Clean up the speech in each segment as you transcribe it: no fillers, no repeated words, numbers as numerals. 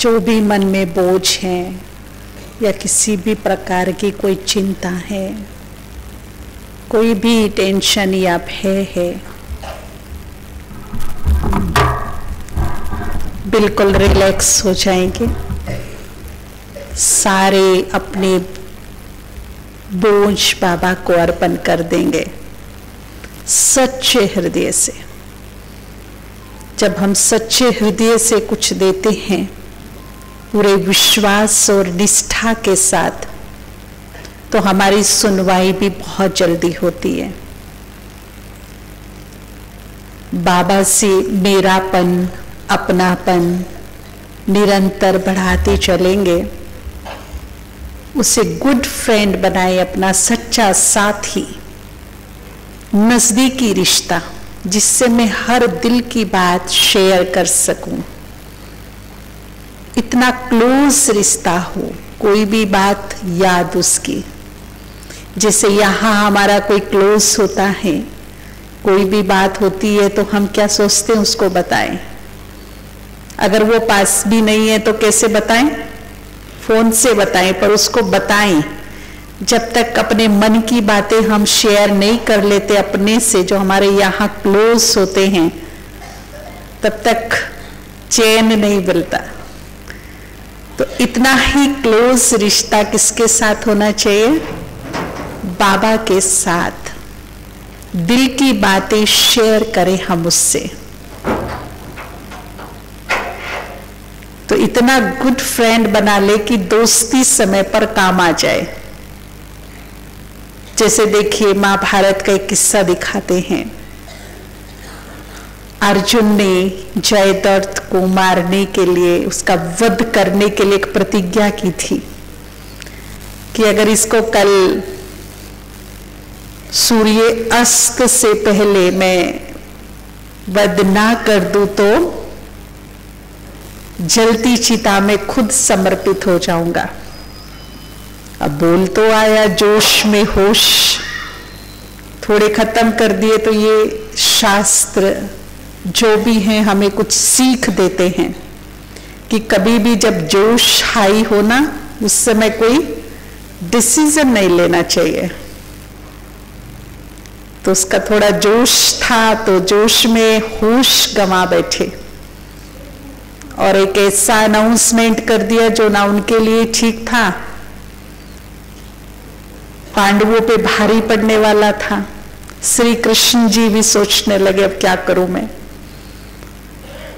जो भी मन में बोझ है या किसी भी प्रकार की कोई चिंता है, कोई भी टेंशन या भय है, बिल्कुल रिलैक्स हो जाएंगे। सारे अपने बोझ बाबा को अर्पण कर देंगे सच्चे हृदय से। जब हम सच्चे हृदय से कुछ देते हैं पूरे विश्वास और निष्ठा के साथ, तो हमारी सुनवाई भी बहुत जल्दी होती है। बाबा से मेरापन, अपनापन निरंतर बढ़ाते चलेंगे। उसे गुड फ्रेंड बनाए, अपना सच्चा साथी, नजदीकी रिश्ता, जिससे मैं हर दिल की बात शेयर कर सकूं। इतना क्लोज रिश्ता हो, कोई भी बात याद उसकी। जैसे यहाँ हमारा कोई क्लोज होता है, कोई भी बात होती है तो हम क्या सोचते हैं उसको बताएं। अगर वो पास भी नहीं है तो कैसे बताएं? फोन से बताएं, पर उसको बताएं। जब तक अपने मन की बातें हम शेयर नहीं कर लेते अपने से, जो हमारे यहाँ क्लोज होते हैं, तब तक चैन नहीं मिलता। तो इतना ही क्लोज रिश्ता किसके साथ होना चाहिए? बाबा के साथ। दिल की बातें शेयर करें हम उससे। तो इतना गुड फ्रेंड बना ले कि दोस्ती समय पर काम आ जाए। जैसे देखिए, महाभारत का एक किस्सा दिखाते हैं। अर्जुन ने जयद्रथ को मारने के लिए, उसका वध करने के लिए एक प्रतिज्ञा की थी कि अगर इसको कल सूर्य अस्त से पहले मैं वध ना कर दूं तो जलती चिता में खुद समर्पित हो जाऊंगा। अब बोल तो आया, जोश में होश थोड़े खत्म कर दिए। तो ये शास्त्र जो भी हैं हमें कुछ सीख देते हैं कि कभी भी जब जोश हाई हो ना, उस समय कोई डिसीजन नहीं लेना चाहिए। तो उसका थोड़ा जोश था, तो जोश में होश गंवा बैठे और एक ऐसा अनाउंसमेंट कर दिया जो ना उनके लिए ठीक था, पांडवों पे भारी पड़ने वाला था। श्री कृष्ण जी भी सोचने लगे अब क्या करूं मैं,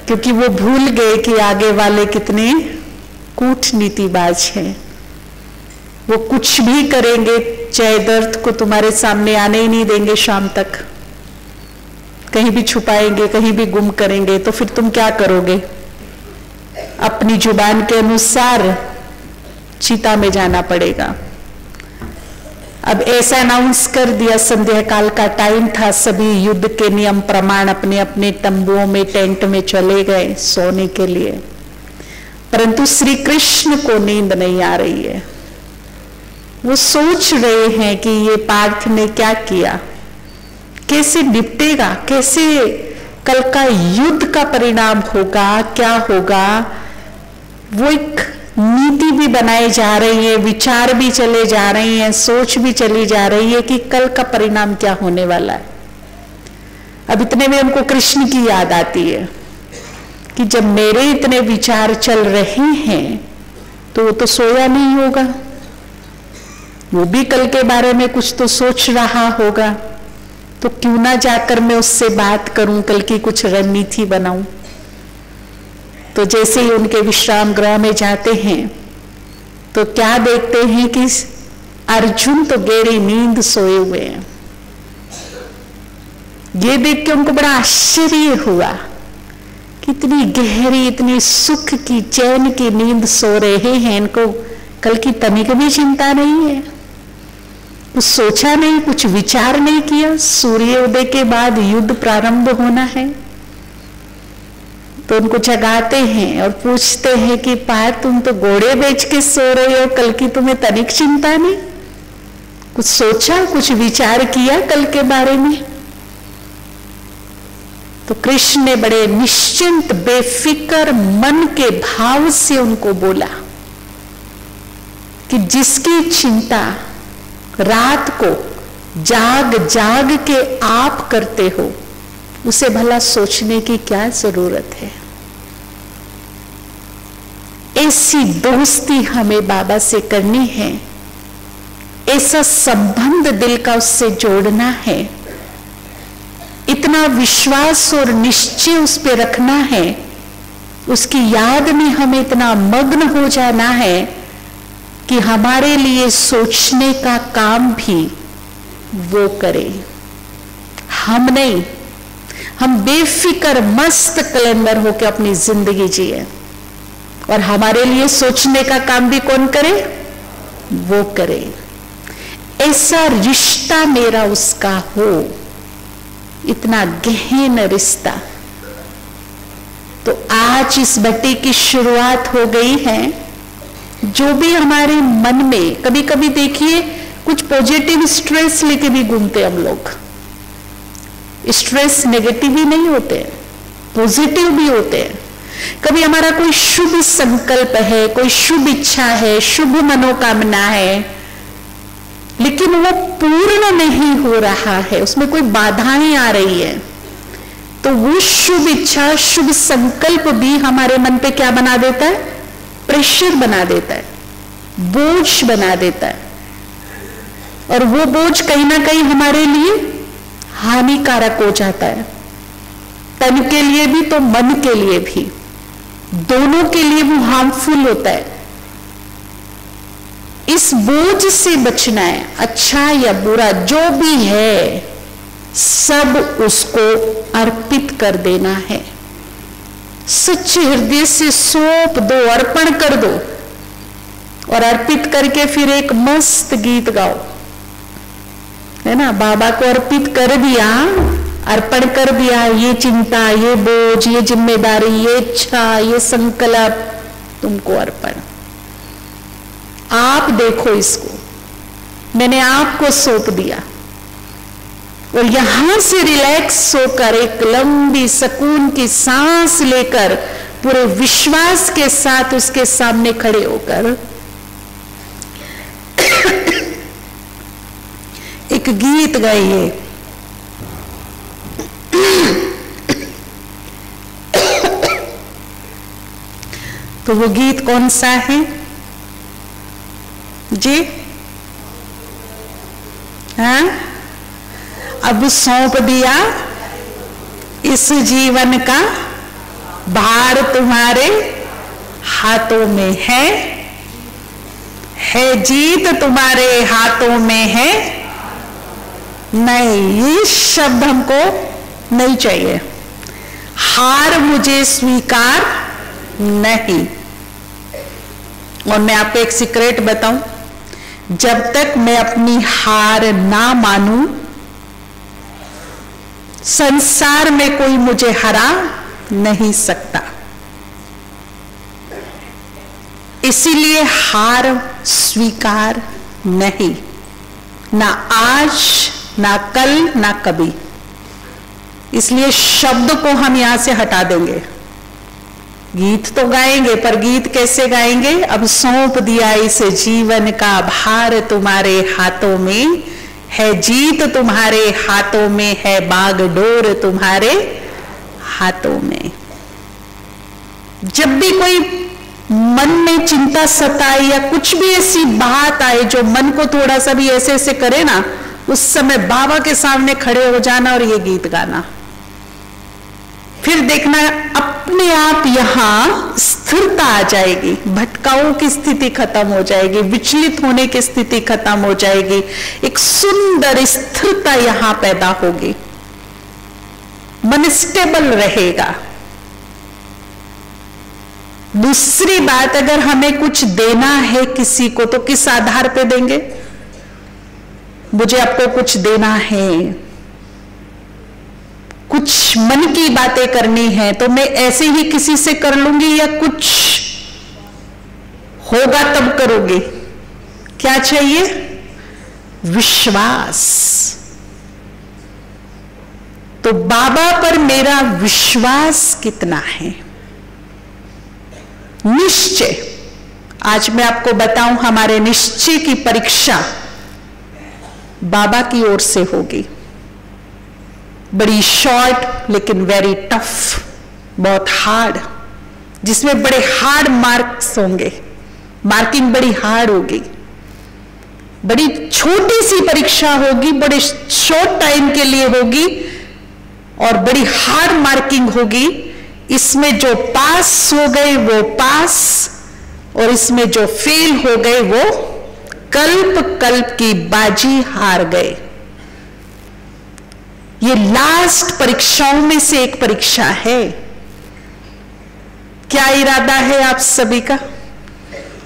क्योंकि वो भूल गए कि आगे वाले कितने कूटनीतिबाज हैं। वो कुछ भी करेंगे, जयद्रथ को तुम्हारे सामने आने ही नहीं देंगे शाम तक। कहीं भी छुपाएंगे, कहीं भी गुम करेंगे, तो फिर तुम क्या करोगे? अपनी जुबान के अनुसार चिता में जाना पड़ेगा। अब ऐसा अनाउंस कर दिया, संध्या काल का टाइम था, सभी युद्ध के नियम प्रमाण अपने अपने तंबुओं में, टेंट में चले गए सोने के लिए। परंतु श्री कृष्ण को नींद नहीं आ रही है। वो सोच रहे हैं कि ये पार्थ ने क्या किया, कैसे निपटेगा, कैसे कल का युद्ध का परिणाम होगा, क्या होगा। वो एक नीति भी बनाई जा रही है, विचार भी चले जा रही हैं, सोच भी चली जा रही है कि कल का परिणाम क्या होने वाला है। अब इतने में उनको कृष्ण की याद आती है कि जब मेरे इतने विचार चल रहे हैं तो वो तो सोया नहीं होगा, वो भी कल के बारे में कुछ तो सोच रहा होगा। तो क्यों ना जाकर मैं उससे बात करूं, कल की कुछ रणनीति बनाऊं। तो जैसे ही उनके विश्राम गृह में जाते हैं तो क्या देखते हैं कि अर्जुन तो गहरी नींद सोए हुए हैं। ये देख के उनको बड़ा आश्चर्य हुआ, कितनी गहरी, इतनी सुख की, चैन की नींद सो रहे हैं। इनको कल की तनिक भी चिंता नहीं है, कुछ सोचा नहीं, कुछ विचार नहीं किया। सूर्योदय के बाद युद्ध प्रारंभ होना है। तो उनको जगाते हैं और पूछते हैं कि पार तुम तो घोड़े बेच के सो रहे हो, कल की तुम्हें तनिक चिंता नहीं, कुछ सोचा, कुछ विचार किया कल के बारे में? तो कृष्ण ने बड़े निश्चिंत बेफिक्र मन के भाव से उनको बोला कि जिसकी चिंता रात को जाग जाग के आप करते हो, उसे भला सोचने की क्या जरूरत है। ऐसी दोस्ती हमें बाबा से करनी है, ऐसा संबंध दिल का उससे जोड़ना है, इतना विश्वास और निश्चय उस पे रखना है, उसकी याद में हमें इतना मग्न हो जाना है कि हमारे लिए सोचने का काम भी वो करे, हम नहीं। हम बेफिक्र मस्त कलंदर होकर अपनी जिंदगी जिए और हमारे लिए सोचने का काम भी कौन करे, वो करे। ऐसा रिश्ता मेरा उसका हो, इतना गहन रिश्ता। तो आज इस बट्टी की शुरुआत हो गई है। जो भी हमारे मन में, कभी कभी देखिए कुछ पॉजिटिव स्ट्रेस लेके भी घूमते हम लोग। स्ट्रेस नेगेटिव ही नहीं होते, पॉजिटिव भी होते हैं। कभी हमारा कोई शुभ संकल्प है, कोई शुभ इच्छा है, शुभ मनोकामना है, लेकिन वो पूर्ण नहीं हो रहा है, उसमें कोई बाधाएं आ रही है, तो वो शुभ इच्छा, शुभ संकल्प भी हमारे मन पे क्या बना देता है, प्रेशर बना देता है, बोझ बना देता है। और वो बोझ कहीं ना कहीं हमारे लिए हानिकारक हो जाता है, तन के लिए भी तो मन के लिए भी, दोनों के लिए वो हार्मफुल होता है। इस बोझ से बचना है, अच्छा या बुरा जो भी है सब उसको अर्पित कर देना है। सच्चे हृदय से सौंप दो, अर्पण कर दो, और अर्पित करके फिर एक मस्त गीत गाओ, है ना। बाबा को अर्पित कर दिया, अर्पण कर दिया, ये चिंता, ये बोझ, ये जिम्मेदारी, ये इच्छा, ये संकल्प तुमको अर्पण। आप देखो इसको, मैंने आपको सौंप दिया, और यहां से रिलैक्स होकर एक लंबी सुकून की सांस लेकर पूरे विश्वास के साथ उसके सामने खड़े होकर एक गीत गाइए। तो वो गीत कौन सा है जी? हाँ, अब सौंप दिया इस जीवन का भार तुम्हारे हाथों में है जीत तुम्हारे हाथों में है। नहीं, ये शब्द हमको नहीं चाहिए। हार मुझे स्वीकार नहीं। और मैं आपको एक सीक्रेट बताऊं, जब तक मैं अपनी हार ना मानूं, संसार में कोई मुझे हरा नहीं सकता। इसीलिए हार स्वीकार नहीं, ना आज, ना कल, ना कभी। इसलिए शब्द को हम यहां से हटा देंगे। गीत तो गाएंगे, पर गीत कैसे गाएंगे? अब सौंप दिया इस जीवन का भार तुम्हारे हाथों में है, जीत तुम्हारे हाथों में है, बागडोर तुम्हारे हाथों में। जब भी कोई मन में चिंता सताए या कुछ भी ऐसी बात आए जो मन को थोड़ा सा भी ऐसे ऐसे करे ना, उस समय बाबा के सामने खड़े हो जाना और ये गीत गाना। फिर देखना अपने आप यहां स्थिरता आ जाएगी, भटकाओं की स्थिति खत्म हो जाएगी, विचलित होने की स्थिति खत्म हो जाएगी, एक सुंदर स्थिरता यहां पैदा होगी, मन स्टेबल रहेगा। दूसरी बात, अगर हमें कुछ देना है किसी को तो किस आधार पे देंगे? मुझे आपको कुछ देना है, कुछ मन की बातें करनी है तो मैं ऐसे ही किसी से कर लूंगी या कुछ होगा तब करोगे? क्या चाहिए? विश्वास। तो बाबा पर मेरा विश्वास कितना है? निश्चय। आज मैं आपको बताऊं, हमारे निश्चय की परीक्षा बाबा की ओर से होगी। बड़ी शॉर्ट लेकिन वेरी टफ, बहुत हार्ड, जिसमें बड़े हार्ड मार्क्स होंगे, मार्किंग बड़ी हार्ड होगी। बड़ी छोटी सी परीक्षा होगी, बड़े शॉर्ट टाइम के लिए होगी और बड़ी हार्ड मार्किंग होगी। इसमें जो पास हो गए वो पास, और इसमें जो फेल हो गए वो कल्प कल्प की बाजी हार गए। ये लास्ट परीक्षाओं में से एक परीक्षा है। क्या इरादा है आप सभी का?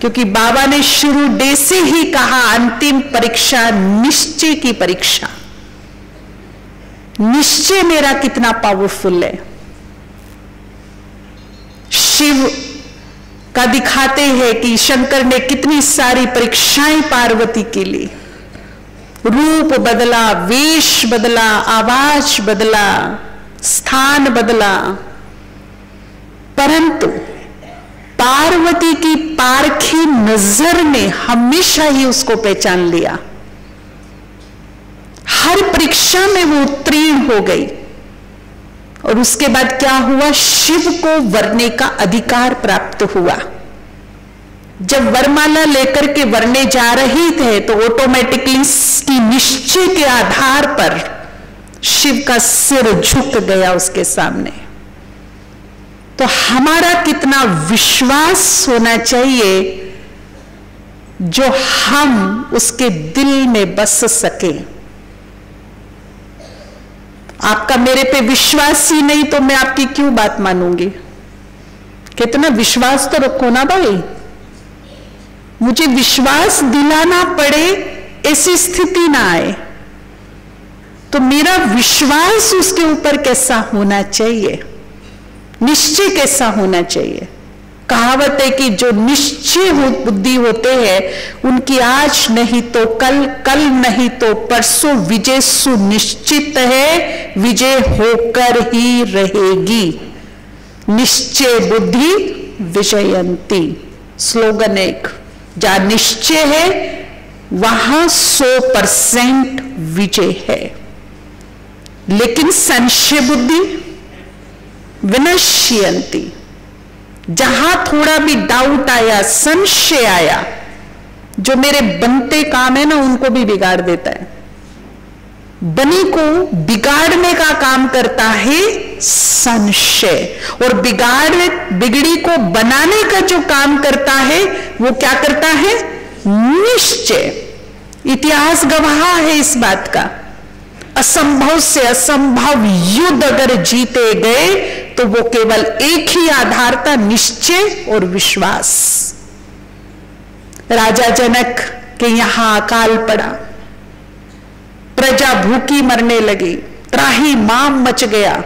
क्योंकि बाबा ने शुरू डे से ही कहा, अंतिम परीक्षा निश्चय की परीक्षा। निश्चय मेरा कितना पावरफुल है। शिव का दिखाते हैं कि शंकर ने कितनी सारी परीक्षाएं पार्वती के लिए, रूप बदला, वेश बदला, आवाज बदला, स्थान बदला, परंतु पार्वती की पारखी नजर ने हमेशा ही उसको पहचान लिया। हर परीक्षा में वो उत्तीर्ण हो गई। और उसके बाद क्या हुआ? शिव को वरने का अधिकार प्राप्त हुआ। जब वरमाला लेकर के वरने जा रहे थे तो ऑटोमेटिकली की निश्चय के आधार पर शिव का सिर झुक गया उसके सामने। तो हमारा कितना विश्वास होना चाहिए जो हम उसके दिल में बस सके। आपका मेरे पे विश्वास ही नहीं तो मैं आपकी क्यों बात मानूंगी? कितना विश्वास तो रखो ना भाई। मुझे विश्वास दिलाना पड़े ऐसी स्थिति ना आए। तो मेरा विश्वास उसके ऊपर कैसा होना चाहिए? निश्चय कैसा होना चाहिए? कहावत है कि जो निश्चय बुद्धि होते हैं उनकी आज नहीं तो कल, कल नहीं तो परसों विजय सुनिश्चित है, विजय होकर ही रहेगी। निश्चय बुद्धि विजयंती स्लोगन एक। जहां निश्चय है वहां 100% विजय है। लेकिन संशय बुद्धि विनश्यंती, जहां थोड़ा भी डाउट आया, संशय आया, जो मेरे बनते काम है ना उनको भी बिगाड़ देता है। बनी को बिगाड़ने का काम करता है संशय, और बिगड़ी को बनाने का जो काम करता है वो क्या करता है? निश्चय। इतिहास गवाह है इस बात का। असंभव से असंभव युद्ध अगर जीते गए तो वो केवल एक ही आधार था, निश्चय और विश्वास। राजा जनक के यहां अकाल पड़ा, प्रजा भूखी मरने लगी, त्राही माम मच गया,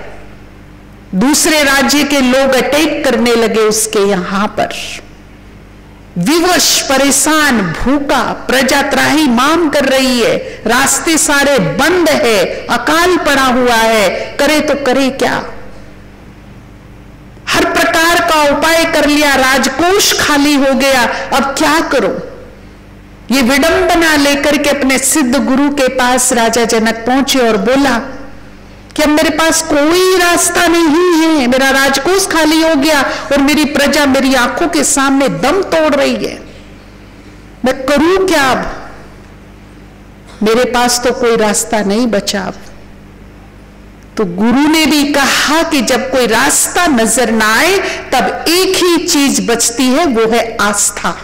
दूसरे राज्य के लोग अटैक करने लगे उसके यहां पर। विवश, परेशान, भूखा, प्रजा त्राही माम कर रही है, रास्ते सारे बंद है, अकाल पड़ा हुआ है, करे तो करे क्या? हर प्रकार का उपाय कर लिया, राजकोष खाली हो गया, अब क्या करो? ये विडंबना लेकर के अपने सिद्ध गुरु के पास राजा जनक पहुंचे और बोला कि अब मेरे पास कोई रास्ता नहीं है, मेरा राजकोष खाली हो गया और मेरी प्रजा मेरी आंखों के सामने दम तोड़ रही है, मैं करूं क्या? अब मेरे पास तो कोई रास्ता नहीं बचा। अब तो गुरु ने भी कहा कि जब कोई रास्ता नजर ना आए तब एक ही चीज बचती है, वो है आस्था।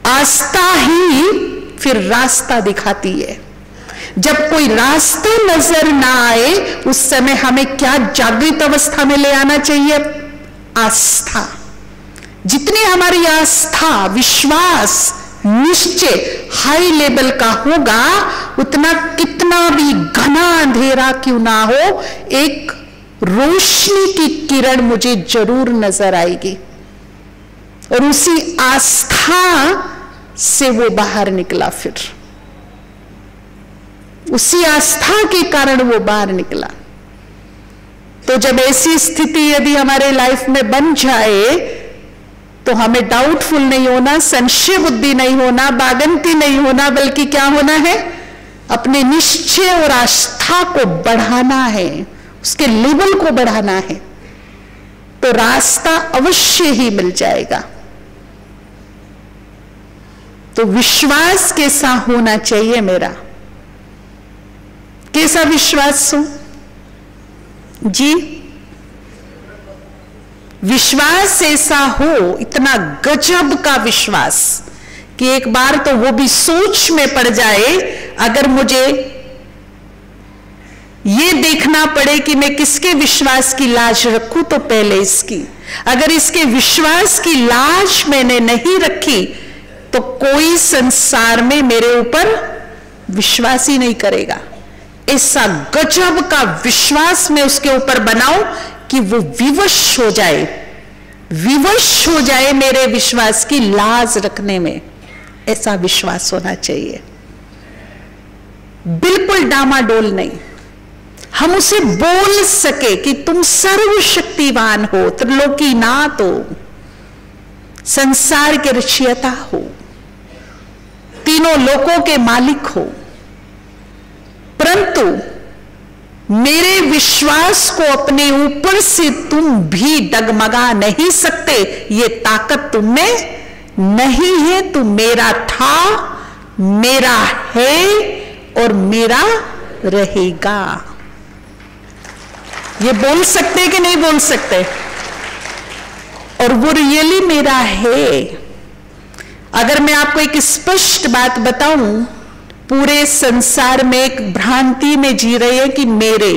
आस्था ही फिर रास्ता दिखाती है। जब कोई रास्ता नजर ना आए उस समय हमें क्या जागृत अवस्था में ले आना चाहिए? आस्था। जितनी हमारी आस्था, विश्वास, निश्चय हाई लेवल का होगा उतना कितना भी घना अंधेरा क्यों ना हो, एक रोशनी की किरण मुझे जरूर नजर आएगी। और उसी आस्था से वो बाहर निकला। फिर उसी आस्था के कारण वो बाहर निकला। तो जब ऐसी स्थिति यदि हमारे लाइफ में बन जाए तो हमें डाउटफुल नहीं होना, संशय बुद्धि नहीं होना, बागंती नहीं होना, बल्कि क्या होना है, अपने निश्चय और आस्था को बढ़ाना है, उसके लेवल को बढ़ाना है, तो रास्ता अवश्य ही मिल जाएगा। तो विश्वास कैसा होना चाहिए मेरा? कैसा विश्वास हो जी? विश्वास ऐसा हो, इतना गजब का विश्वास कि एक बार तो वो भी सोच में पड़ जाए, अगर मुझे ये देखना पड़े कि मैं किसके विश्वास की लाज रखूं तो पहले इसकी, अगर इसके विश्वास की लाज मैंने नहीं रखी तो कोई संसार में मेरे ऊपर विश्वास ही नहीं करेगा। ऐसा गजब का विश्वास मैं उसके ऊपर बनाऊं कि वो विवश हो जाए, विवश हो जाए मेरे विश्वास की लाज रखने में। ऐसा विश्वास होना चाहिए, बिल्कुल डामाडोल नहीं। हम उसे बोल सके कि तुम सर्वशक्तिवान हो, त्रिलोकीनाथ हो, संसार के रचयिता हो, तीनों लोकों के मालिक हो, परंतु मेरे विश्वास को अपने ऊपर से तुम भी डगमगा नहीं सकते। ये ताकत तुम में नहीं है। तू मेरा था, मेरा है और मेरा रहेगा। ये बोल सकते कि नहीं बोल सकते? और वो रियली मेरा है। अगर मैं आपको एक स्पष्ट बात बताऊं, पूरे संसार में एक भ्रांति में जी रहे हैं कि मेरे,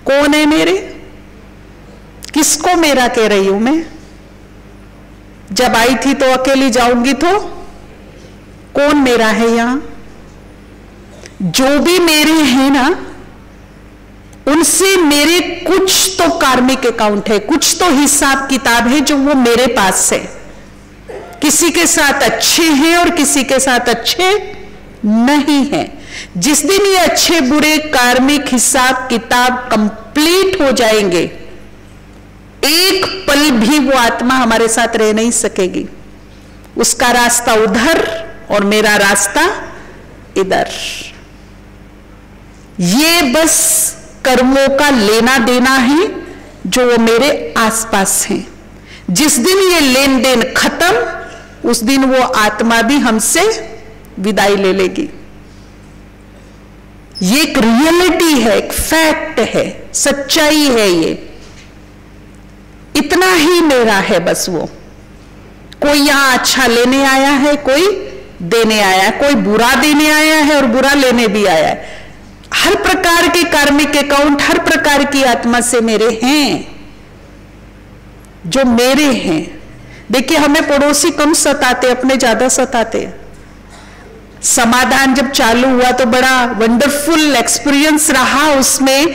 कौन है मेरे? किसको मेरा कह रही हूं मैं? जब आई थी तो अकेली जाऊंगी तो कौन मेरा है यहां? जो भी मेरे हैं ना, उनसे मेरे कुछ तो कार्मिक अकाउंट है, कुछ तो हिसाब किताब है जो वो मेरे पास है। किसी के साथ अच्छे हैं और किसी के साथ अच्छे नहीं है। जिस दिन ये अच्छे बुरे कार्मिक हिसाब किताब कंप्लीट हो जाएंगे, एक पल भी वो आत्मा हमारे साथ रह नहीं सकेगी। उसका रास्ता उधर और मेरा रास्ता इधर। ये बस कर्मों का लेना देना है जो वो मेरे आसपास हैं। जिस दिन ये लेन देन खत्म, उस दिन वो आत्मा भी हमसे विदाई ले लेगी। ये एक रियलिटी है, एक फैक्ट है, सच्चाई है। ये इतना ही मेरा है बस। वो कोई यहां अच्छा लेने आया है, कोई देने आया है, कोई बुरा देने आया है और बुरा लेने भी आया है। हर प्रकार के कार्मिक अकाउंट, हर प्रकार की आत्मा से मेरे हैं, जो मेरे हैं। देखिए, हमें पड़ोसी कम सताते, अपने ज्यादा सताते। समाधान जब चालू हुआ तो बड़ा वंडरफुल एक्सपीरियंस रहा उसमें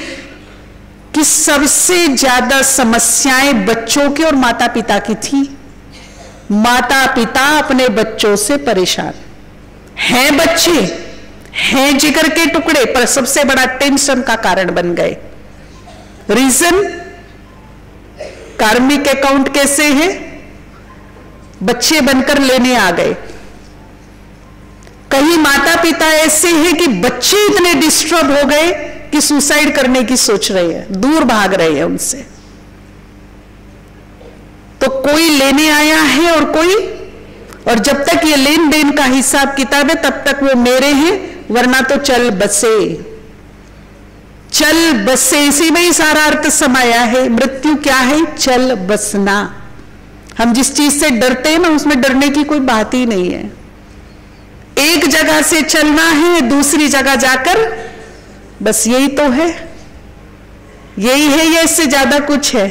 कि सबसे ज्यादा समस्याएं बच्चों की और माता पिता की थी। माता पिता अपने बच्चों से परेशान हैं, बच्चे हैं जिगर के टुकड़े, पर सबसे बड़ा टेंशन का कारण बन गए। रीजन, कार्मिक अकाउंट कैसे है, बच्चे बनकर लेने आ गए। कहीं माता पिता ऐसे हैं कि बच्चे इतने डिस्टर्ब हो गए कि सुसाइड करने की सोच रहे हैं, दूर भाग रहे हैं उनसे। तो कोई लेने आया है और कोई, और जब तक ये लेन देन का हिसाब किताब है तब तक वो मेरे हैं, वरना तो चल बसे। चल बसे, इसी में ही सारा अर्थ समाया है। मृत्यु क्या है? चल बसना। हम जिस चीज से डरते हैं ना, उसमें डरने की कोई बात ही नहीं है। एक जगह से चलना है, दूसरी जगह जाकर, बस यही तो है, यही है, या इससे ज्यादा कुछ है?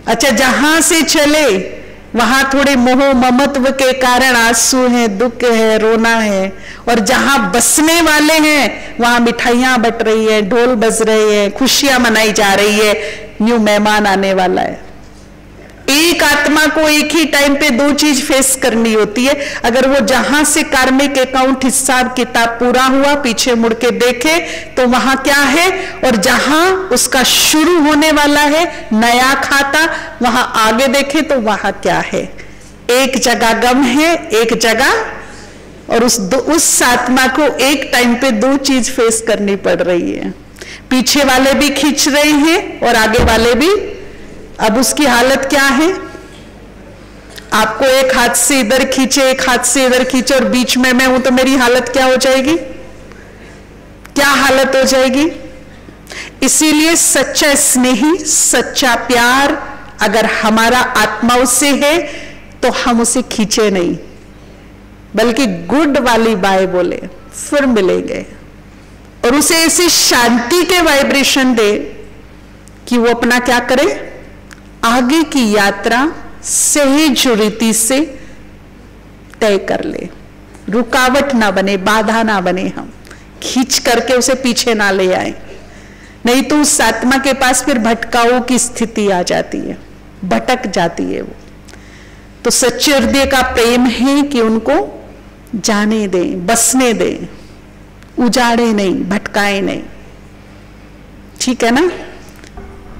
अच्छा, जहां से चले वहां थोड़े मोह ममत्व के कारण आंसू है, दुख है, रोना है, और जहां बसने वाले हैं वहां मिठाइयां बट रही है, ढोल बज रहे हैं, खुशियां मनाई जा रही है, न्यू मेहमान आने वाला है। एक आत्मा को एक ही टाइम पे दो चीज फेस करनी होती है। अगर वो जहां से कार्मिक अकाउंट हिसाब किताब पूरा हुआ पीछे मुड़ के देखे तो वहां क्या है, और जहां उसका शुरू होने वाला है नया खाता, वहां आगे देखे तो वहां क्या है। एक जगह गम है, एक जगह, और उस आत्मा को एक टाइम पे दो चीज फेस करनी पड़ रही है। पीछे वाले भी खींच रहे हैं और आगे वाले भी। अब उसकी हालत क्या है, आपको एक हाथ से इधर खींचे, एक हाथ से इधर खींचे, और बीच में मैं हूं तो मेरी हालत क्या हो जाएगी, क्या हालत हो जाएगी। इसीलिए सच्चा स्नेही, सच्चा प्यार अगर हमारा आत्माओं से है तो हम उसे खींचे नहीं, बल्कि गुड वाली बाय बोले, फिर मिलेंगे, और उसे ऐसी शांति के वाइब्रेशन दे कि वो अपना क्या करे, आगे की यात्रा सहज रीति से तय कर ले, रुकावट ना बने, बाधा ना बने, हम खींच करके उसे पीछे ना ले आए, नहीं तो उस आत्मा के पास फिर भटकाओ की स्थिति आ जाती है, भटक जाती है वो। तो सच्चे हृदय का प्रेम है कि उनको जाने दें, बसने दें, उजाड़े नहीं, भटकाए नहीं, ठीक है ना।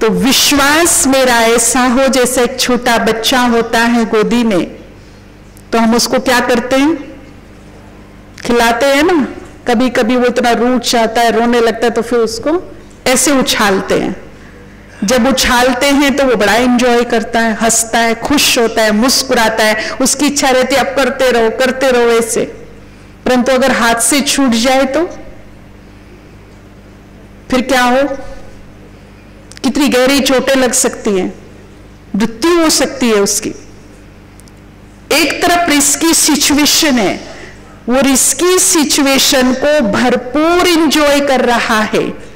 तो विश्वास मेरा ऐसा हो जैसे एक छोटा बच्चा होता है गोदी में, तो हम उसको क्या करते हैं, खिलाते हैं ना। कभी कभी वो इतना रूठ जाता है, रोने लगता है, तो फिर उसको ऐसे उछालते हैं। जब उछालते हैं तो वो बड़ा एंजॉय करता है, हंसता है, खुश होता है, मुस्कुराता है, उसकी इच्छा रहती है अब करते रहो ऐसे। परंतु अगर हाथ से छूट जाए तो फिर क्या हो, कितनी गहरी चोटें लग सकती हैं, मृत्यु हो सकती है उसकी। एक तरफ रिस्की सिचुएशन है, वो रिस्की सिचुएशन को भरपूर एंजॉय कर रहा है।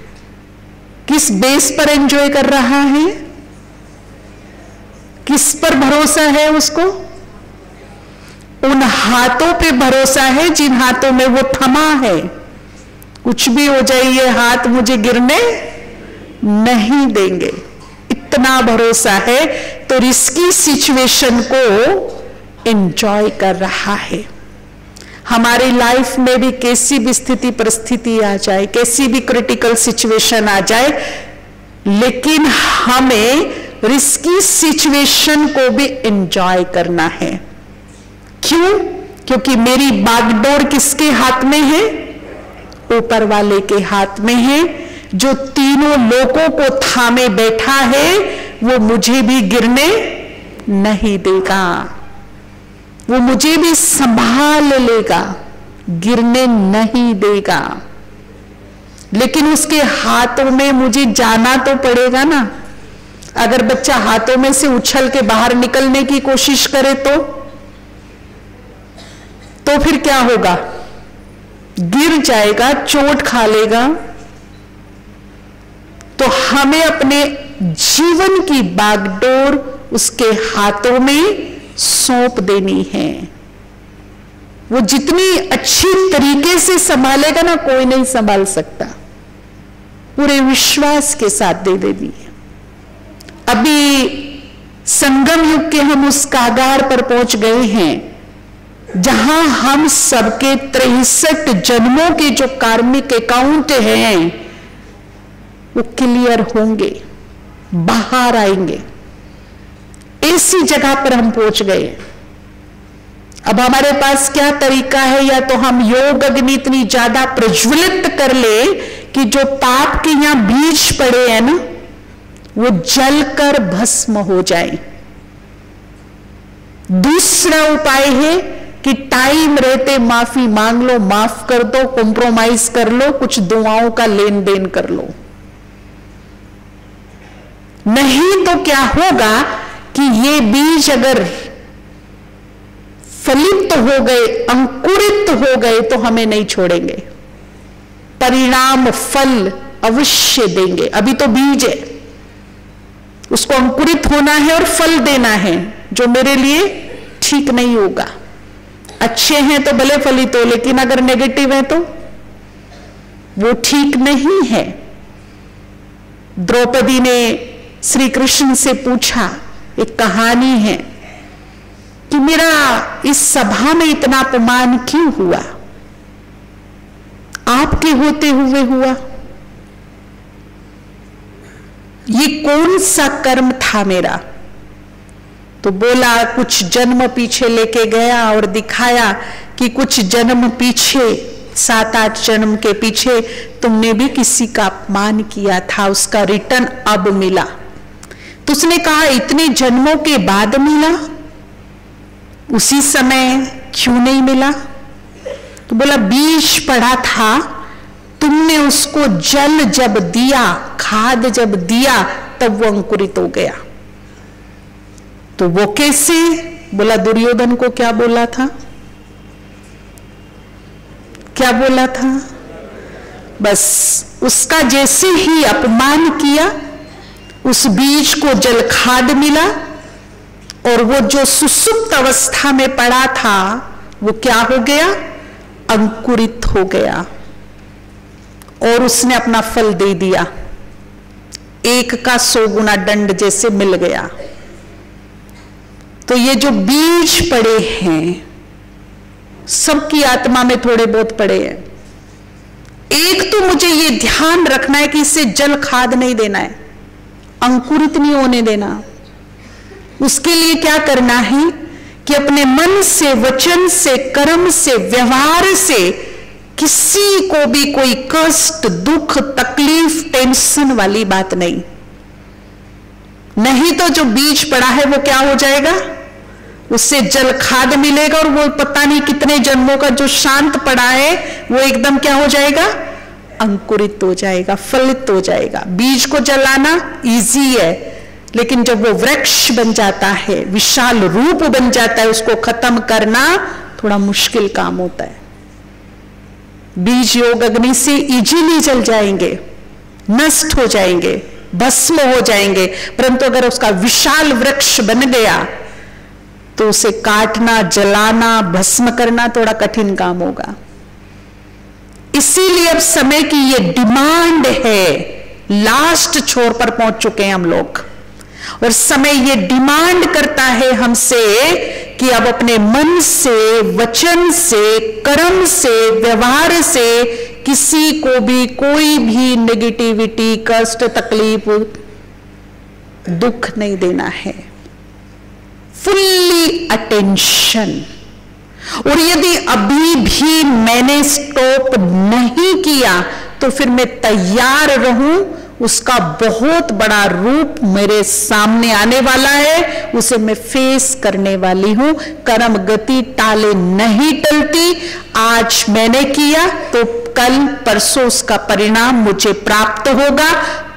किस बेस पर एंजॉय कर रहा है, किस पर भरोसा है उसको, उन हाथों पे भरोसा है जिन हाथों में वो थमा है। कुछ भी हो जाए ये हाथ मुझे गिरने नहीं देंगे, इतना भरोसा है। तो रिस्की सिचुएशन को एंजॉय कर रहा है। हमारी लाइफ में भी कैसी भी स्थिति परिस्थिति आ जाए, कैसी भी क्रिटिकल सिचुएशन आ जाए, लेकिन हमें रिस्की सिचुएशन को भी एंजॉय करना है। क्यों? क्योंकि मेरी बागडोर किसके हाथ में है, ऊपर वाले के हाथ में है, जो तीनों लोगों को थामे बैठा है, वो मुझे भी गिरने नहीं देगा, वो मुझे भी संभाल लेगा, गिरने नहीं देगा। लेकिन उसके हाथों में मुझे जाना तो पड़ेगा ना। अगर बच्चा हाथों में से उछल के बाहर निकलने की कोशिश करे तो फिर क्या होगा, गिर जाएगा, चोट खा लेगा। तो हमें अपने जीवन की बागडोर उसके हाथों में सौंप देनी है। वो जितनी अच्छी तरीके से संभालेगा ना, कोई नहीं संभाल सकता, पूरे विश्वास के साथ दे देनी है। अभी संगम युग के हम उस कागार पर पहुंच गए हैं जहां हम सबके 63 जन्मों के जो कार्मिक अकाउंट हैं वो क्लियर होंगे, बाहर आएंगे। ऐसी जगह पर हम पहुंच गए। अब हमारे पास क्या तरीका है, या तो हम योग अग्नि इतनी ज्यादा प्रज्वलित कर ले कि जो पाप के यहां बीज पड़े हैं ना, वो जलकर भस्म हो जाए। दूसरा उपाय है कि टाइम रहते माफी मांग लो, माफ कर दो, कॉम्प्रोमाइज कर लो, कुछ दुआओं का लेन देन कर लो। नहीं तो क्या होगा कि ये बीज अगर फलित हो गए, अंकुरित हो गए, तो हमें नहीं छोड़ेंगे, परिणाम फल अवश्य देंगे। अभी तो बीज है, उसको अंकुरित होना है और फल देना है, जो मेरे लिए ठीक नहीं होगा। अच्छे हैं तो भले फलित हो, लेकिन अगर नेगेटिव है तो वो ठीक नहीं है। द्रौपदी ने श्री कृष्ण से पूछा, एक कहानी है कि मेरा इस सभा में इतना अपमान क्यों हुआ, आपके होते हुए हुआ, ये कौन सा कर्म था मेरा। तो बोला कुछ जन्म पीछे लेके गया और दिखाया कि कुछ जन्म पीछे, 7-8 जन्म के पीछे तुमने भी किसी का अपमान किया था, उसका रिटर्न अब मिला। तो उसने कहा इतने जन्मों के बाद मिला, उसी समय क्यों नहीं मिला। तो बोला बीज पड़ा था, तुमने उसको जल जब दिया, खाद जब दिया, तब वो अंकुरित हो गया। तो वो कैसे। बोला दुर्योधन को क्या बोला था, क्या बोला था, बस उसका जैसे ही अपमान किया, उस बीज को जल खाद मिला और वो जो सुसुप्त अवस्था में पड़ा था वो क्या हो गया, अंकुरित हो गया और उसने अपना फल दे दिया। 1 का 100 गुना दंड जैसे मिल गया। तो ये जो बीज पड़े हैं, सबकी आत्मा में थोड़े बहुत पड़े हैं। एक तो मुझे ये ध्यान रखना है कि इससे जल खाद नहीं देना है, अंकुरित नहीं होने देना। उसके लिए क्या करना है कि अपने मन से, वचन से, कर्म से, व्यवहार से किसी को भी कोई कष्ट, दुख, तकलीफ, टेंशन वाली बात नहीं। नहीं तो जो बीज पड़ा है वो क्या हो जाएगा, उससे जल खाद मिलेगा और वो पता नहीं कितने जन्मों का जो शांत पड़ा है वो एकदम क्या हो जाएगा, अंकुरित हो जाएगा, फलित हो जाएगा। बीज को जलाना इजी है, लेकिन जब वो वृक्ष बन जाता है, विशाल रूप बन जाता है, उसको खत्म करना थोड़ा मुश्किल काम होता है। बीज योग अग्नि से इजीली जल जाएंगे, नष्ट हो जाएंगे, भस्म हो जाएंगे, परंतु अगर उसका विशाल वृक्ष बन गया तो उसे काटना, जलाना, भस्म करना थोड़ा कठिन काम होगा। इसीलिए अब समय की ये डिमांड है, लास्ट छोर पर पहुंच चुके हैं हम लोग, और समय ये डिमांड करता है हमसे कि अब अपने मन से, वचन से, कर्म से, व्यवहार से किसी को भी कोई भी नेगेटिविटी, कष्ट, तकलीफ, दुख नहीं देना है। Fully attention. और यदि अभी भी मैंने स्टॉप नहीं किया तो फिर मैं तैयार रहूं, उसका बहुत बड़ा रूप मेरे सामने आने वाला है, उसे मैं फेस करने वाली हूं। कर्म गति टाले नहीं टलती। आज मैंने किया तो कल परसों उसका परिणाम मुझे प्राप्त होगा,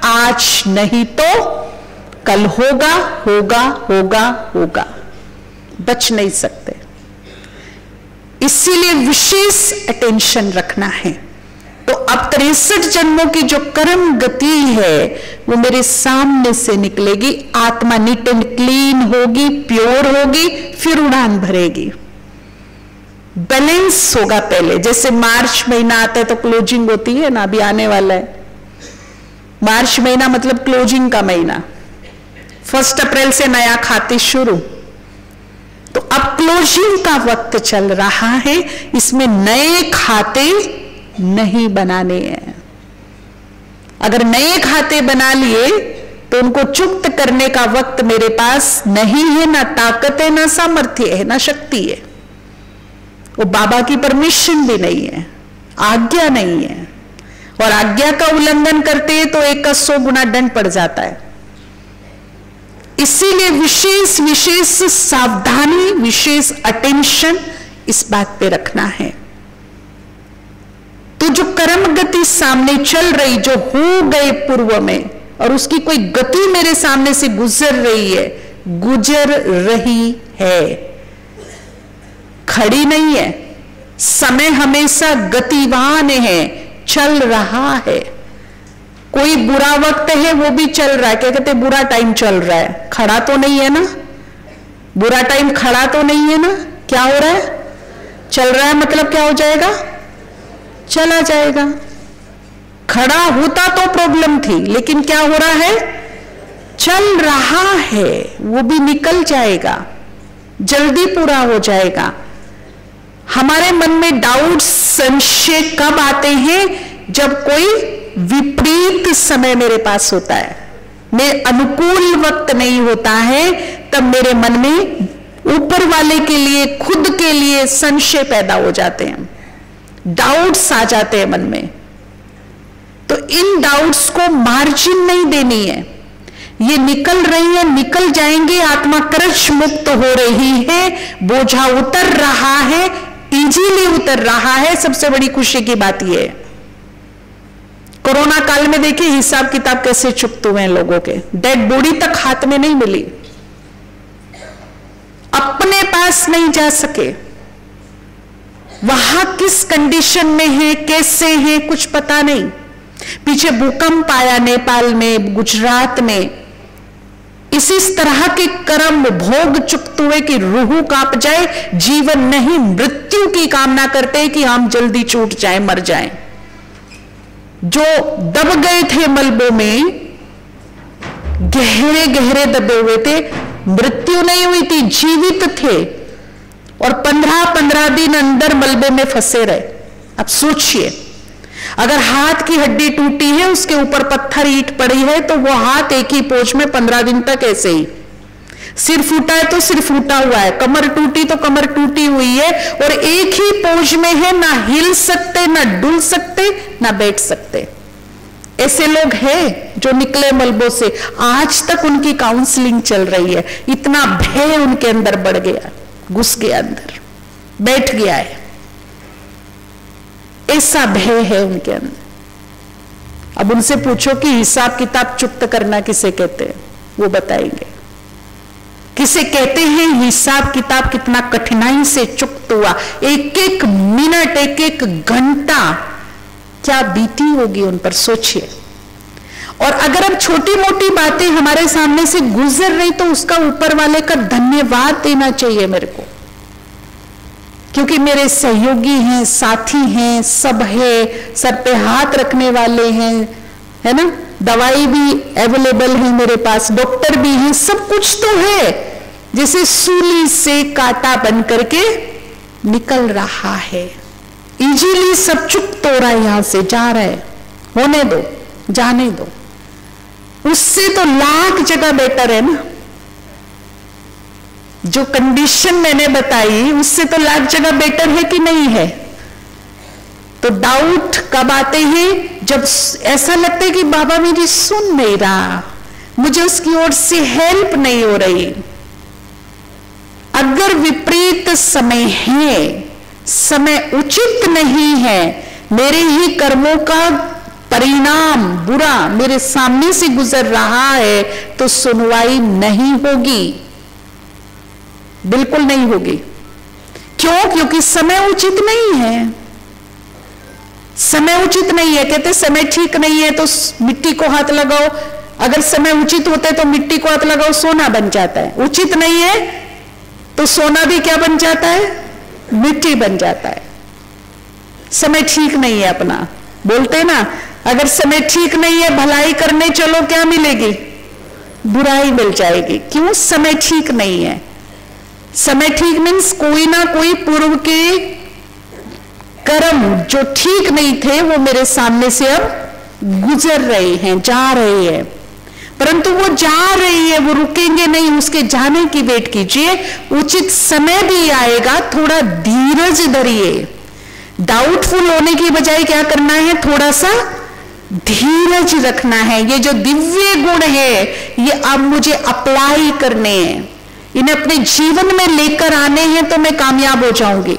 आज नहीं तो कल होगा, होगा, होगा, होगा, बच नहीं सकते। इसीलिए विशेष अटेंशन रखना है। तो अब 63 जन्मों की जो कर्म गति है वो मेरे सामने से निकलेगी, आत्मा नीट एंड क्लीन होगी, प्योर होगी, फिर उड़ान भरेगी। बैलेंस होगा पहले। जैसे मार्च महीना आता है तो क्लोजिंग होती है ना, अभी आने वाला है मार्च महीना, मतलब क्लोजिंग का महीना। 1 अप्रैल से नया खाते शुरू। तो अब क्लोजिंग का वक्त चल रहा है, इसमें नए खाते नहीं बनाने हैं। अगर नए खाते बना लिए तो उनको चुक्त करने का वक्त मेरे पास नहीं है, ना ताकत है, ना सामर्थ्य है, ना शक्ति है। वो बाबा की परमिशन भी नहीं है, आज्ञा नहीं है, और आज्ञा का उल्लंघन करते हैं तो 1 का 100 गुना दंड पड़ जाता है। इसीलिए विशेष विशेष सावधानी, विशेष अटेंशन इस बात पे रखना है। तो जो कर्म गति सामने चल रही, जो हो गए पूर्व में, और उसकी कोई गति मेरे सामने से गुजर रही है, गुजर रही है, खड़ी नहीं है। समय हमेशा गतिवान है, चल रहा है। कोई बुरा वक्त है वो भी चल रहा है, क्या कहते हैं, बुरा टाइम चल रहा है, खड़ा तो नहीं है ना, बुरा टाइम खड़ा तो नहीं है ना, क्या हो रहा है, चल रहा है, मतलब क्या हो जाएगा, चला जाएगा। खड़ा होता तो प्रॉब्लम थी, लेकिन क्या हो रहा है, चल रहा है, वो भी निकल जाएगा, जल्दी पूरा हो जाएगा। हमारे मन में डाउट, संशय कब आते हैं? जब कोई विपरीत समय मेरे पास होता है, मेरे अनुकूल वक्त नहीं होता है, तब मेरे मन में ऊपर वाले के लिए, खुद के लिए संशय पैदा हो जाते हैं, डाउट्स आ जाते हैं मन में। तो इन डाउट्स को मार्जिन नहीं देनी है, ये निकल रही है, निकल जाएंगे, आत्मा क्रश मुक्त हो रही है, बोझा उतर रहा है, इजीली उतर रहा है। सबसे बड़ी खुशी की बात यह है, कोरोना काल में देखिए हिसाब किताब कैसे चुकते हुए हैं लोगों के, डेड बॉडी तक हाथ में नहीं मिली, अपने पास नहीं जा सके, वहां किस कंडीशन में है, कैसे है, कुछ पता नहीं। पीछे भूकंप आया नेपाल में, गुजरात में, इसी तरह के कर्म भोग चुकते हुए कि रूह कांप जाए, जीवन नहीं मृत्यु की कामना करते कि हम जल्दी छूट जाएं, मर जाएं। जो दब गए थे मलबों में, गहरे गहरे दबे हुए थे, मृत्यु नहीं हुई थी, जीवित थे, और 15-15 दिन अंदर मलबे में फंसे रहे। अब सोचिए, अगर हाथ की हड्डी टूटी है, उसके ऊपर पत्थर ईंट पड़ी है, तो वो हाथ एक ही पोज में 15 दिन तक ऐसे ही, सिर फूटा है तो सिर फूटा हुआ है, कमर टूटी तो कमर टूटी हुई है, और एक ही पोज में है, ना हिल सकते, ना डुल सकते, ना बैठ सकते। ऐसे लोग हैं जो निकले मलबों से, आज तक उनकी काउंसलिंग चल रही है। इतना भय उनके अंदर बढ़ गया, घुस गया अंदर, बैठ गया है, ऐसा भय है उनके अंदर। अब उनसे पूछो कि हिसाब किताब चुकता करना किसे कहते हैं, वो बताएंगे। किसे कहते हैं हिसाब किताब कितना कठिनाई से चुकत हुआ, एक एक मिनट, एक एक घंटा क्या बीती होगी उन पर, सोचिए। और अगर अब छोटी मोटी बातें हमारे सामने से गुजर रही, तो उसका ऊपर वाले का धन्यवाद देना चाहिए मेरे को, क्योंकि मेरे सहयोगी हैं, साथी हैं, सब है, सर पे हाथ रखने वाले हैं, है ना, दवाई भी अवेलेबल है मेरे पास, डॉक्टर भी हैं, सब कुछ तो है। जैसे सूली से कांटा बन करके निकल रहा है, इजीली सब चुप हो रहा है, यहां से जा रहा है, होने दो, जाने दो। उससे तो लाख जगह बेटर है ना, जो कंडीशन मैंने बताई उससे तो लाख जगह बेटर है कि नहीं है। तो डाउट कब आते हैं? जब ऐसा लगता है कि बाबा मेरी सुन नहीं रहा, मुझे उसकी ओर से हेल्प नहीं हो रही। अगर विपरीत समय है, समय उचित नहीं है, मेरे ही कर्मों का परिणाम बुरा मेरे सामने से गुजर रहा है, तो सुनवाई नहीं होगी, बिल्कुल नहीं होगी। क्यों? क्योंकि समय उचित नहीं है, समय उचित नहीं है। कहते समय ठीक नहीं है तो मिट्टी को हाथ लगाओ, अगर समय उचित होते तो मिट्टी को हाथ लगाओ, सोना बन जाता है। उचित नहीं है तो सोना भी क्या बन जाता है? मिट्टी बन जाता है। समय ठीक नहीं है अपना, बोलते ना, अगर समय ठीक नहीं है, भलाई करने चलो, क्या मिलेगी? बुराई मिल जाएगी। क्यों? समय ठीक नहीं है। समय ठीक मीन्स कोई ना कोई पूर्व के कर्म जो ठीक नहीं थे वो मेरे सामने से अब गुजर रहे हैं, जा रहे हैं। परंतु वो जा रही है, वो रुकेंगे नहीं, उसके जाने की वेट कीजिए। उचित समय भी आएगा, थोड़ा धीरज धरिए। डाउटफुल होने की बजाय क्या करना है? थोड़ा सा धीरज रखना है। ये जो दिव्य गुण है ये अब मुझे अप्लाई करने हैं, इन्हें अपने जीवन में लेकर आने हैं, तो मैं कामयाब हो जाऊंगी।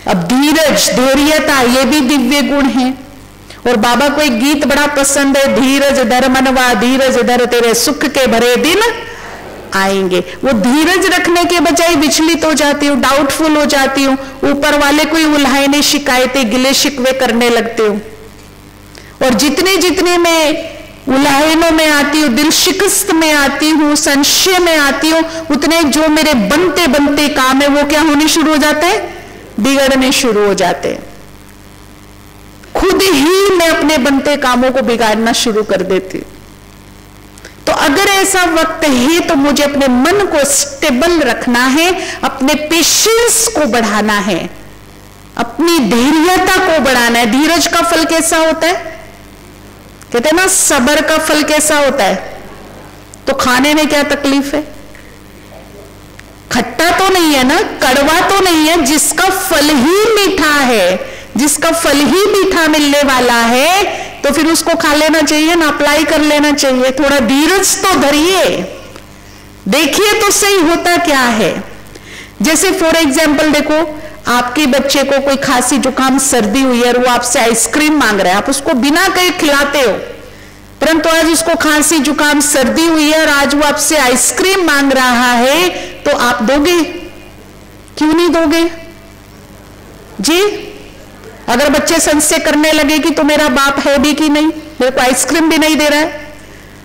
अब धीरज, धैर्यता, ये भी दिव्य गुण है। और बाबा को एक गीत बड़ा पसंद है, धीरज धर मनवा धीरज धर तेरे सुख के भरे दिन आएंगे। वो धीरज रखने के बजाय विचलित हो जाती हूँ, डाउटफुल हो जाती हूँ, ऊपर वाले को ही उल्हाने, शिकायतें, गिले शिकवे करने लगती हूँ। और जितने जितने मैं उलाहनों में आती हूँ, दिल शिकस्त में आती हूँ, संशय में आती हूँ, उतने जो मेरे बनते बनते काम है वो क्या होने शुरू हो जाते हैं? बिगड़ने शुरू हो जाते हैं। खुद ही मैं अपने बनते कामों को बिगाड़ना शुरू कर देती हूँ। तो अगर ऐसा वक्त है तो मुझे अपने मन को स्टेबल रखना है, अपने पेशेंस को बढ़ाना है, अपनी धैर्यता को बढ़ाना है। धीरज का फल कैसा होता है? कहते हैं ना, सब्र का फल कैसा होता है? तो खाने में क्या तकलीफ है? खट्टा तो नहीं है ना, कड़वा तो नहीं है, जिसका फल ही मीठा है, जिसका फल ही मीठा मिलने वाला है, तो फिर उसको खा लेना चाहिए ना, अप्लाई कर लेना चाहिए। थोड़ा धीरज तो धरिए, देखिए तो सही होता क्या है। जैसे फॉर एग्जाम्पल देखो, आपके बच्चे को कोई खांसी जुकाम सर्दी हुई है और वो आपसे आइसक्रीम मांग रहा है, आप उसको बिना कहे खिलाते हो, परंतु आज उसको खांसी जुकाम सर्दी हुई है और आज वो आपसे आइसक्रीम मांग रहा है, तो आप दोगे? क्यों नहीं दोगे जी? अगर बच्चे संशय करने लगे कि तो मेरा बाप है भी कि नहीं, मेरे को आइसक्रीम भी नहीं दे रहा है,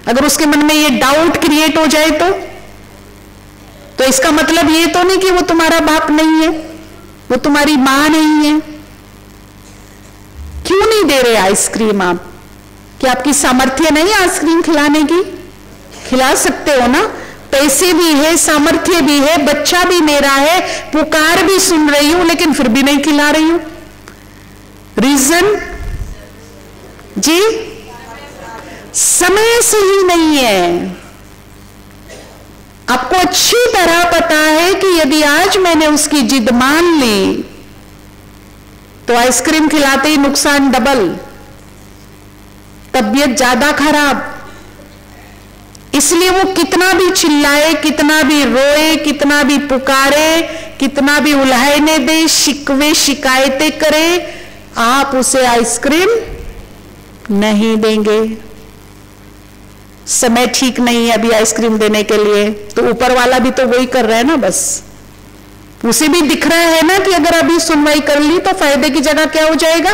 अगर उसके मन में ये डाउट क्रिएट हो जाए तो इसका मतलब ये तो नहीं कि वो तुम्हारा बाप नहीं है, वो तुम्हारी मां नहीं है। क्यों नहीं दे रहे आइसक्रीम आप? क्या आपकी सामर्थ्य नहीं आइसक्रीम खिलाने की? खिला सकते हो ना, पैसे भी है, सामर्थ्य भी है, बच्चा भी मेरा है, पुकार भी सुन रही हूं, लेकिन फिर भी नहीं खिला रही हूं। रीजन जी, समय सही नहीं है। आपको अच्छी तरह पता है कि यदि आज मैंने उसकी जिद मान ली तो आइसक्रीम खिलाते ही नुकसान डबल, तबीयत ज्यादा खराब। इसलिए वो कितना भी चिल्लाए, कितना भी रोए, कितना भी पुकारे, कितना भी उल्हाने दे, शिकवे शिकायतें करे, आप उसे आइसक्रीम नहीं देंगे। समय ठीक नहीं है अभी आइसक्रीम देने के लिए, तो ऊपर वाला भी तो वही कर रहा है ना, बस उसे भी दिख रहा है ना कि अगर अभी सुनवाई कर ली तो फायदे की जगह क्या हो जाएगा,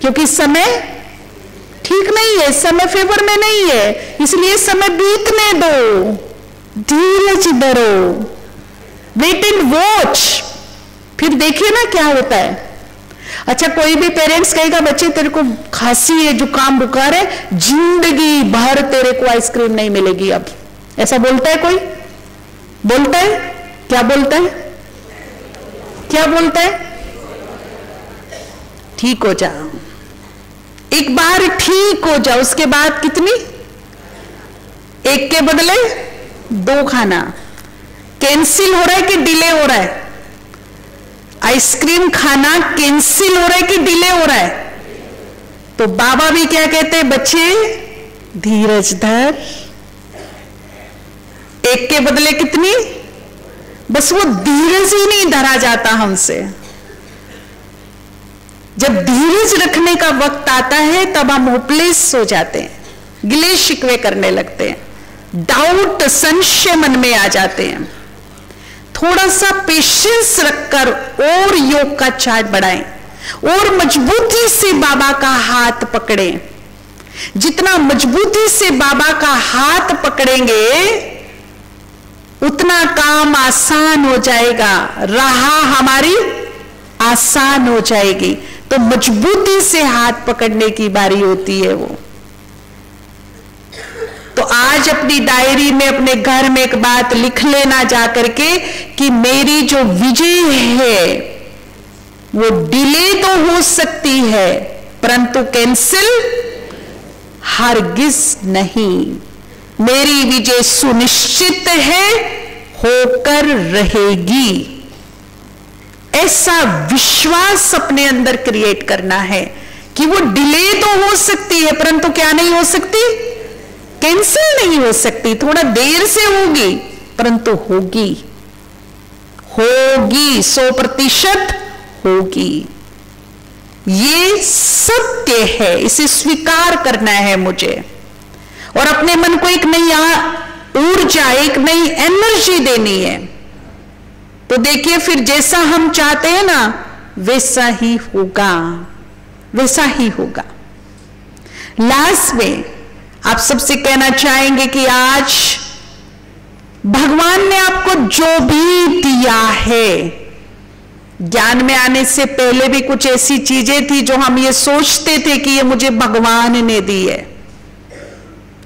क्योंकि समय ठीक नहीं है, समय फेवर में नहीं है, इसलिए समय बीतने दो, धीरज धरो, वेट एंड वॉच, फिर देखिए ना क्या होता है। अच्छा, कोई भी पेरेंट्स कहेगा बच्चे तेरे को खांसी है, जुकाम बुखार है, जिंदगी भर तेरे को आइसक्रीम नहीं मिलेगी अब, ऐसा बोलता है कोई? बोलता है? क्या बोलता है? क्या बोलता है? ठीक हो जाओ, एक बार ठीक हो जाओ, उसके बाद कितनी? एक के बदले दो खाना। कैंसिल हो रहा है कि डिले हो रहा है? आइसक्रीम खाना कैंसिल हो रहा है कि डिले हो रहा है? तो बाबा भी क्या कहते हैं, बच्चे धीरज धर, एक के बदले कितनी? बस वो धीरज ही नहीं धरा जाता हमसे। जब धीरज रखने का वक्त आता है तब हम होपलेस हो जाते हैं, गिले शिकवे करने लगते हैं, डाउट संशय मन में आ जाते हैं। थोड़ा सा पेशेंस रखकर और योग का चार्ट बढ़ाएं और मजबूती से बाबा का हाथ पकड़ें। जितना मजबूती से बाबा का हाथ पकड़ेंगे उतना काम आसान हो जाएगा, राह हमारी आसान हो जाएगी। तो मजबूती से हाथ पकड़ने की बारी होती है वो। तो आज अपनी डायरी में, अपने घर में एक बात लिख लेना जा करके कि मेरी जो विजय है वो डिले तो हो सकती है परंतु कैंसिल हरगिज नहीं। मेरी विजय सुनिश्चित है, होकर रहेगी। ऐसा विश्वास अपने अंदर क्रिएट करना है कि वो डिले तो हो सकती है परंतु क्या नहीं हो सकती? कैंसिल नहीं हो सकती। थोड़ा देर से होगी परंतु होगी, होगी, 100% होगी। ये सत्य है, इसे स्वीकार करना है मुझे और अपने मन को एक नई ऊर्जा, एक नई एनर्जी देनी है। तो देखिए फिर जैसा हम चाहते हैं ना वैसा ही होगा, वैसा ही होगा। लास्ट में आप सबसे कहना चाहेंगे कि आज भगवान ने आपको जो भी दिया है, ज्ञान में आने से पहले भी कुछ ऐसी चीजें थी जो हम ये सोचते थे कि ये मुझे भगवान ने दी है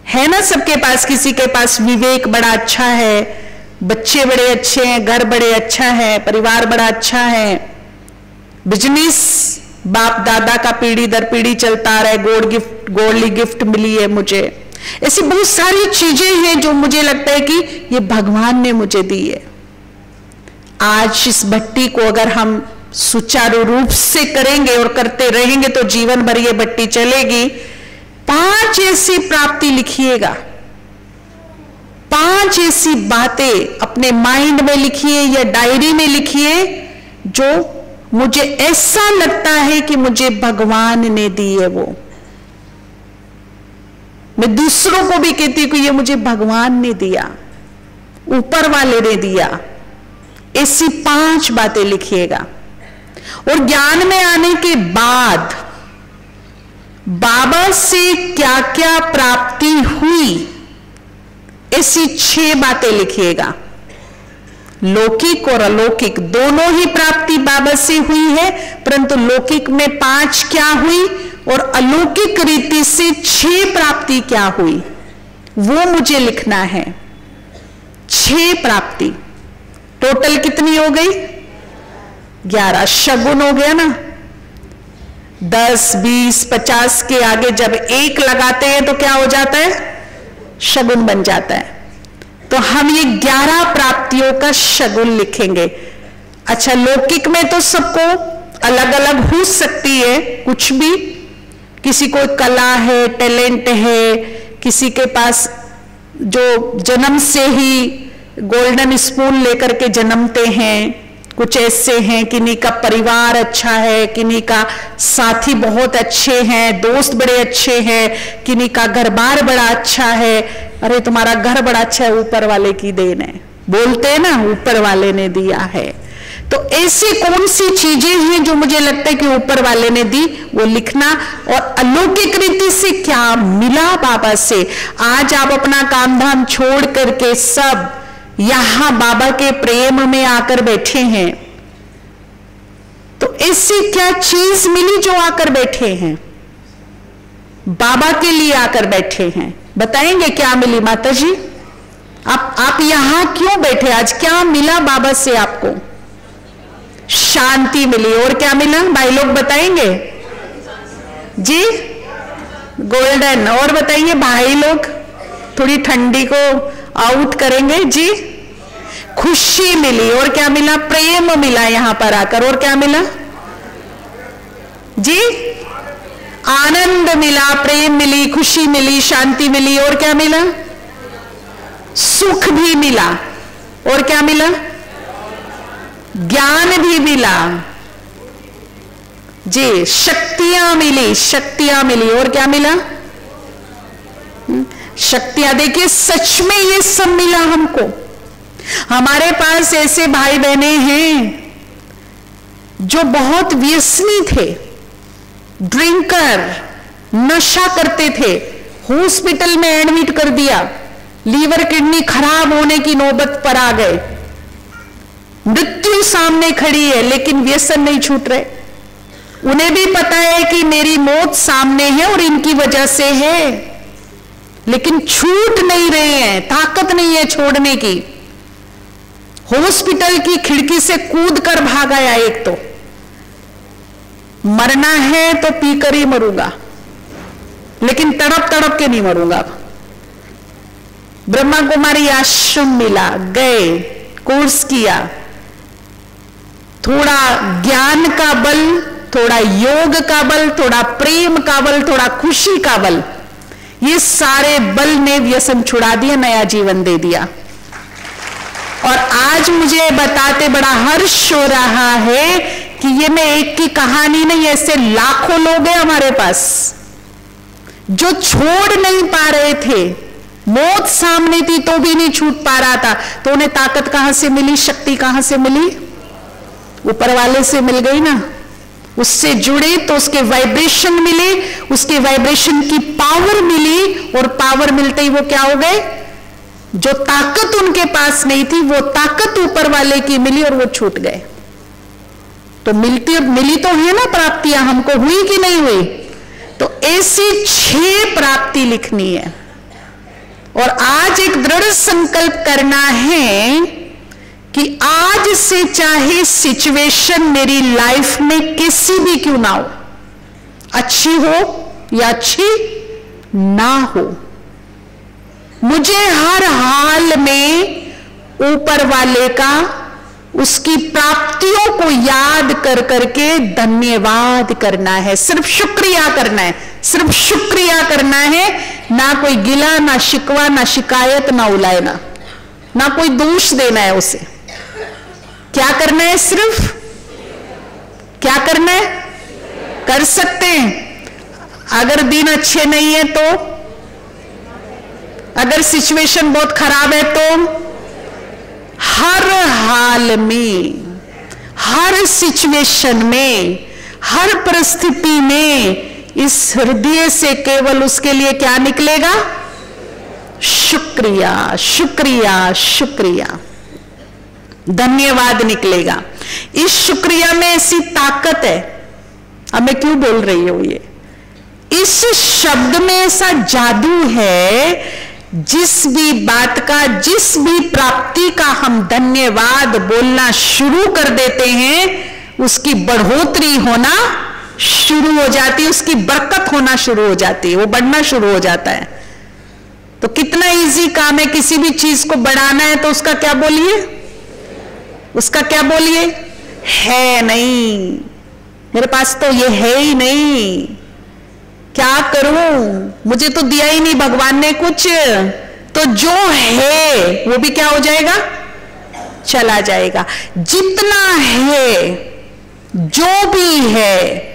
है ना सबके पास, किसी के पास विवेक बड़ा अच्छा है, बच्चे बड़े अच्छे हैं, घर बड़े अच्छा है, परिवार बड़ा अच्छा है, बिजनेस बाप दादा का पीढ़ी दर पीढ़ी चलता आ रहा है, गोल्डी गिफ्ट मिली है मुझे। ऐसी बहुत सारी चीजें हैं जो मुझे लगता है कि ये भगवान ने मुझे दी है। आज इस भट्टी को अगर हम सुचारू रूप से करेंगे और करते रहेंगे तो जीवन भर ये भट्टी चलेगी। 5 ऐसी प्राप्ति लिखिएगा, 5 ऐसी बातें अपने माइंड में लिखिए या डायरी में लिखिए जो मुझे ऐसा लगता है कि मुझे भगवान ने दी है। वो मैं दूसरों को भी कहती हूं कि ये मुझे भगवान ने दिया, ऊपर वाले ने दिया। ऐसी 5 बातें लिखिएगा। और ज्ञान में आने के बाद बाबा से क्या क्या प्राप्ति हुई, ऐसी 6 बातें लिखिएगा। लौकिक और अलौकिक दोनों ही प्राप्ति बाबा से हुई है, परंतु लौकिक में 5 क्या हुई और अलौकिक रीति से 6 प्राप्ति क्या हुई, वो मुझे लिखना है। 6 प्राप्ति टोटल कितनी हो गई? 11। शगुन हो गया ना। 10, 20, 50 के आगे जब 1 लगाते हैं तो क्या हो जाता है? शगुन बन जाता है। तो हम ये 11 प्राप्तियों का शगुन लिखेंगे। अच्छा, लौकिक में तो सबको अलग अलग हो सकती है, कुछ भी, किसी को कला है, टैलेंट है, किसी के पास जो जन्म से ही गोल्डन स्पून लेकर के जन्मते हैं, कुछ ऐसे हैं, किन्हीं का परिवार अच्छा है, किन्हीं का साथी बहुत अच्छे हैं, दोस्त बड़े अच्छे हैं, किन्हीं का घर बार बड़ा अच्छा है। अरे तुम्हारा घर बड़ा अच्छा है, ऊपर वाले की देन है, बोलते हैं ना, ऊपर वाले ने दिया है। तो ऐसी कौन सी चीजें हैं जो मुझे लगता है कि ऊपर वाले ने दी, वो लिखना। और अलौकिक रीति से क्या मिला बाबा से। आज आप अपना काम धाम छोड़ करके सब यहां बाबा के प्रेम में आकर बैठे हैं, तो ऐसी क्या चीज मिली जो आकर बैठे हैं, बाबा के लिए आकर बैठे हैं? बताएंगे क्या मिली माता जी? आप यहां क्यों बैठे? आज क्या मिला बाबा से आपको? शांति मिली। और क्या मिला भाई लोग बताएंगे जी? गोल्डन। और बताइए भाई लोग, थोड़ी ठंडी को आउट करेंगे जी। खुशी मिली। और क्या मिला? प्रेम मिला यहां पर आकर। और क्या मिला जी? आनंद मिला, प्रेम मिली, खुशी मिली, शांति मिली। और क्या मिला? सुख भी मिला। और क्या मिला? ज्ञान भी मिला जी। शक्तियां मिली, शक्तियां मिली। और क्या मिला? शक्तियां। देखिए, सच में ये सब मिला हमको। हमारे पास ऐसे भाई बहने हैं जो बहुत व्यसनी थे, ड्रिंकर, नशा करते थे, हॉस्पिटल में एडमिट कर दिया, लीवर किडनी खराब होने की नौबत पर आ गए, मृत्यु सामने खड़ी है, लेकिन व्यसन नहीं छूट रहे। उन्हें भी पता है कि मेरी मौत सामने है और इनकी वजह से है, लेकिन छूट नहीं रहे हैं, ताकत नहीं है छोड़ने की। हॉस्पिटल की खिड़की से कूद कर भाग आया एक, तो मरना है तो पीकर ही मरूंगा, लेकिन तड़प तड़प के नहीं मरूंगा। ब्रह्मा कुमारी आश्रम मिला, गए, कोर्स किया, थोड़ा ज्ञान का बल, थोड़ा योग का बल, थोड़ा प्रेम का बल, थोड़ा खुशी का बल, ये सारे बल ने व्यसन छुड़ा दिया, नया जीवन दे दिया। और आज मुझे बताते बड़ा हर्ष हो रहा है कि ये मैं एक की कहानी नहीं, ऐसे लाखों लोग हैं हमारे पास जो छोड़ नहीं पा रहे थे, मौत सामने थी तो भी नहीं छूट पा रहा था। तो उन्हें ताकत कहां से मिली, शक्ति कहां से मिली? ऊपर वाले से मिल गई ना। उससे जुड़े तो उसके वाइब्रेशन मिले, उसके वाइब्रेशन की पावर मिली, और पावर मिलते ही वो क्या हो गए? जो ताकत उनके पास नहीं थी वो ताकत ऊपर वाले की मिली और वो छूट गए। तो मिली तो है ना प्राप्तियां हमको, हुई कि नहीं हुई? तो ऐसी 6 प्राप्ति लिखनी है। और आज एक दृढ़ संकल्प करना है कि आज से चाहे सिचुएशन मेरी लाइफ में किसी भी क्यों ना हो, अच्छी हो या अच्छी ना हो, मुझे हर हाल में ऊपर वाले का, उसकी प्राप्तियों को याद कर करके धन्यवाद करना है। सिर्फ शुक्रिया करना है, सिर्फ शुक्रिया करना है। ना कोई गिला, ना शिकवा, ना शिकायत, ना उलायना, ना कोई दोष देना है उसे। क्या करना है? सिर्फ क्या करना है? कर सकते हैं। अगर दिन अच्छे नहीं है तो, अगर सिचुएशन बहुत खराब है तो, हर हाल में, हर सिचुएशन में, हर परिस्थिति में इस हृदय से केवल उसके लिए क्या निकलेगा? शुक्रिया, शुक्रिया, शुक्रिया, धन्यवाद निकलेगा। इस शुक्रिया में ऐसी ताकत है। अब मैं क्यों बोल रही हूं ये? इस शब्द में ऐसा जादू है, जिस भी बात का, जिस भी प्राप्ति का हम धन्यवाद बोलना शुरू कर देते हैं, उसकी बढ़ोतरी होना शुरू हो जाती है, उसकी बरकत होना शुरू हो जाती है, वो बढ़ना शुरू हो जाता है। तो कितना इजी काम है, किसी भी चीज को बढ़ाना है तो उसका क्या बोलिए? उसका क्या बोलिए? है नहीं, मेरे पास तो ये है ही नहीं, क्या करूं, मुझे तो दिया ही नहीं भगवान ने कुछ। तो जो है वो भी क्या हो जाएगा? चला जाएगा। जितना है, जो भी है,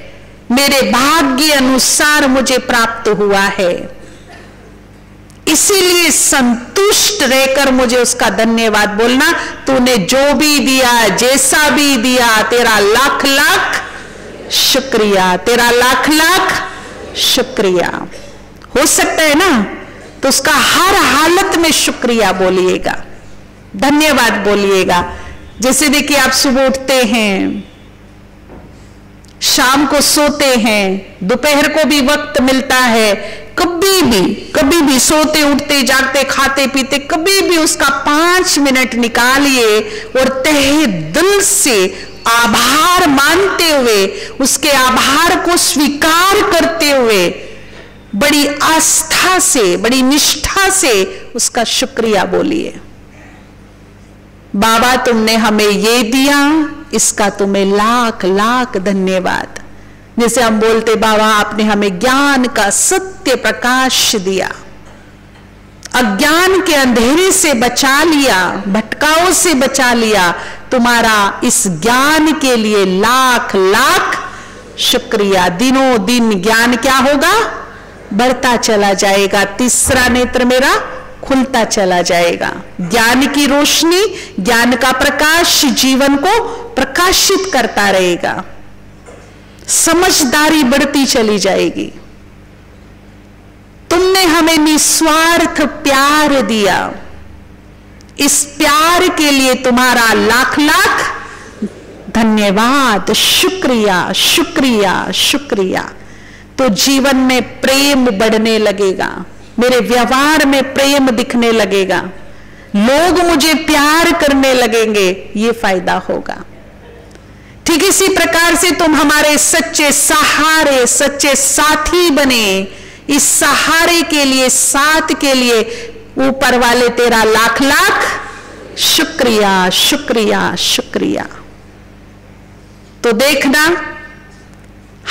मेरे भाग्य अनुसार मुझे प्राप्त हुआ है, इसीलिए संतुष्ट रहकर मुझे उसका धन्यवाद बोलना। तूने जो भी दिया, जैसा भी दिया, तेरा लाख लाख शुक्रिया, तेरा लाख लाख शुक्रिया। हो सकता है ना? तो उसका हर हालत में शुक्रिया बोलिएगा, धन्यवाद बोलिएगा। जैसे देखिए, आप सुबह उठते हैं, शाम को सोते हैं, दोपहर को भी वक्त मिलता है, कभी भी सोते उठते जागते खाते पीते कभी भी उसका 5 मिनट निकालिए और तहे दिल से आभार मानते हुए, उसके आभार को स्वीकार करते हुए, बड़ी आस्था से, बड़ी निष्ठा से उसका शुक्रिया बोलिए। बाबा, तुमने हमें ये दिया, इसका तुम्हें लाख लाख धन्यवाद। जैसे हम बोलते, बाबा आपने हमें ज्ञान का सत्य प्रकाश दिया, अज्ञान के अंधेरे से बचा लिया, भटकाओं से बचा लिया, तुम्हारा इस ज्ञान के लिए लाख लाख शुक्रिया। दिनों दिन ज्ञान क्या होगा? बढ़ता चला जाएगा। तीसरा नेत्र मेरा खुलता चला जाएगा। ज्ञान की रोशनी, ज्ञान का प्रकाश जीवन को प्रकाशित करता रहेगा। समझदारी बढ़ती चली जाएगी। तुमने हमें निस्वार्थ प्यार दिया, इस प्यार के लिए तुम्हारा लाख लाख धन्यवाद, शुक्रिया, शुक्रिया, शुक्रिया। तो जीवन में प्रेम बढ़ने लगेगा, मेरे व्यवहार में प्रेम दिखने लगेगा, लोग मुझे प्यार करने लगेंगे, ये फायदा होगा। ठीक इसी प्रकार से तुम हमारे सच्चे सहारे, सच्चे साथी बने। इस सहारे के लिए, साथ के लिए ऊपर वाले तेरा लाख लाख शुक्रिया, शुक्रिया, शुक्रिया। तो देखना,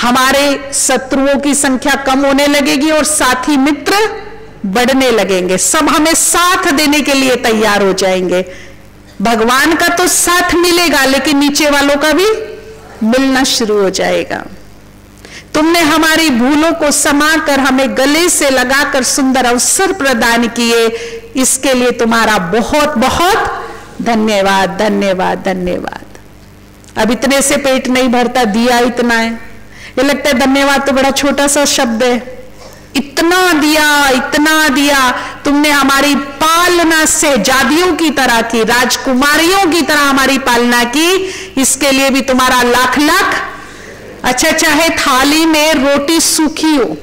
हमारे शत्रुओं की संख्या कम होने लगेगी और साथी मित्र बढ़ने लगेंगे। सब हमें साथ देने के लिए तैयार हो जाएंगे। भगवान का तो साथ मिलेगा, लेकिन नीचे वालों का भी मिलना शुरू हो जाएगा। तुमने हमारी भूलों को समाकर हमें गले से लगाकर सुंदर अवसर प्रदान किए, इसके लिए तुम्हारा बहुत बहुत धन्यवाद, धन्यवाद, धन्यवाद। अब इतने से पेट नहीं भरता, दिया इतना है। ये लगता है धन्यवाद तो बड़ा छोटा सा शब्द है। इतना दिया, इतना दिया। तुमने हमारी पालना शहजादियों की तरह की, राजकुमारियों की तरह हमारी पालना की, इसके लिए भी तुम्हारा लाख लाख। अच्छा, चाहे थाली में रोटी सूखी हो,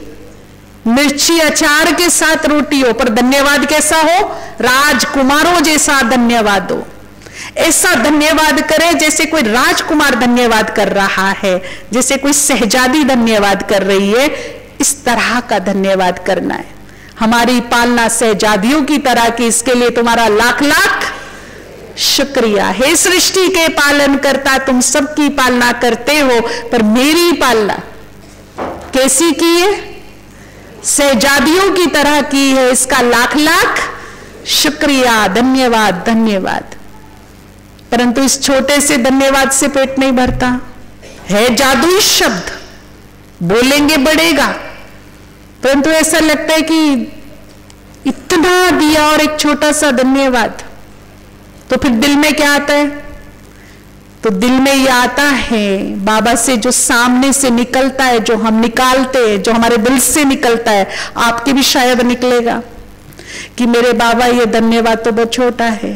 मिर्ची अचार के साथ रोटी हो, पर धन्यवाद कैसा हो? राजकुमारों जैसा धन्यवाद हो। ऐसा धन्यवाद करे जैसे कोई राजकुमार धन्यवाद कर रहा है, जैसे कोई शहजादी धन्यवाद कर रही है। इस तरह का धन्यवाद करना है। हमारी पालना शहजादियों की तरह की, इसके लिए तुम्हारा लाख लाख शुक्रिया। हे सृष्टि के पालन करता, तुम सबकी पालना करते हो, पर मेरी पालना कैसी की है? शहजादियों की तरह की है। इसका लाख लाख शुक्रिया, धन्यवाद धन्यवाद। परंतु इस छोटे से धन्यवाद से पेट नहीं भरता है। जादुई शब्द बोलेंगे बढ़ेगा, परंतु ऐसा लगता है कि इतना दिया और एक छोटा सा धन्यवाद। तो फिर दिल में क्या आता है? तो दिल में ये आता है बाबा से जो सामने से निकलता है, जो हम निकालते हैं, जो हमारे दिल से निकलता है, आपके भी शायद निकलेगा कि मेरे बाबा ये धन्यवाद तो बहुत छोटा है।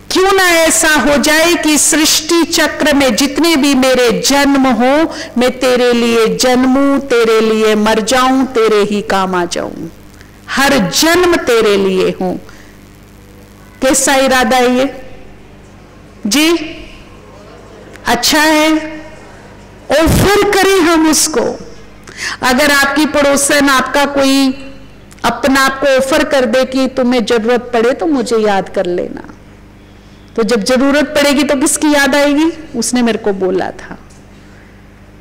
क्यों ना ऐसा हो जाए कि सृष्टि चक्र में जितने भी मेरे जन्म हो, मैं तेरे लिए जन्मूं, तेरे लिए मर जाऊं, तेरे ही काम आ जाऊं, हर जन्म तेरे लिए हूं। कैसा इरादा है ये जी? अच्छा है, ऑफर करें हम उसको। अगर आपकी पड़ोसन, आपका कोई अपना आपको ऑफर कर दे कि तुम्हें जरूरत पड़े तो मुझे याद कर लेना, तो जब जरूरत पड़ेगी तो किसकी याद आएगी? उसने मेरे को बोला था।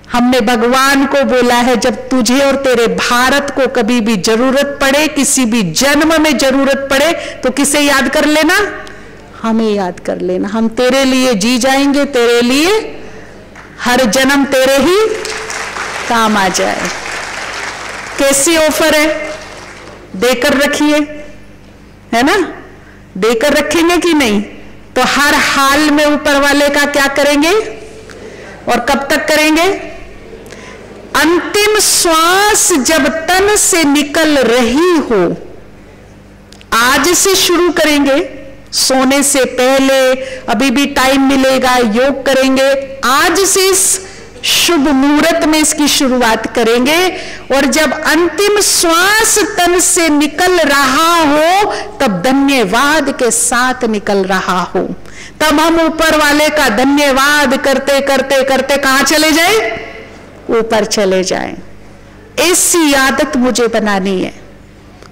हमने भगवान को बोला है, जब तुझे और तेरे भारत को कभी भी जरूरत पड़े, किसी भी जन्म में जरूरत पड़े, तो किसे याद कर लेना? हमें याद कर लेना। हम तेरे लिए जी जाएंगे, तेरे लिए हर जन्म तेरे ही काम आ जाए। कैसी ऑफर है? देकर रखिए, है ना? देकर रखेंगे कि नहीं? तो हर हाल में ऊपर वाले का क्या करेंगे और कब तक करेंगे? अंतिम श्वास जब तन से निकल रही हो, आज से शुरू करेंगे। सोने से पहले अभी भी टाइम मिलेगा, योग करेंगे। आज से इस शुभ मुहूर्त में इसकी शुरुआत करेंगे, और जब अंतिम श्वास तन से निकल रहा हो तब धन्यवाद के साथ निकल रहा हो। तब हम ऊपर वाले का धन्यवाद करते करते करते कहां चले जाए? ऊपर चले जाएं। ऐसी आदत मुझे बनानी है।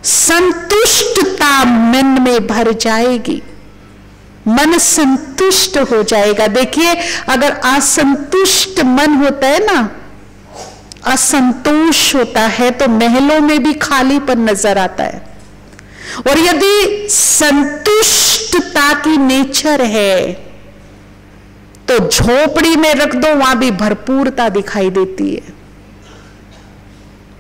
संतुष्टता मन में भर जाएगी, मन संतुष्ट हो जाएगा। देखिए, अगर असंतुष्ट मन होता है ना, असंतोष होता है, तो महलों में भी खालीपन नजर आता है। और यदि संतुष्टता की नेचर है तो झोपड़ी में रख दो, वहां भी भरपूरता दिखाई देती है।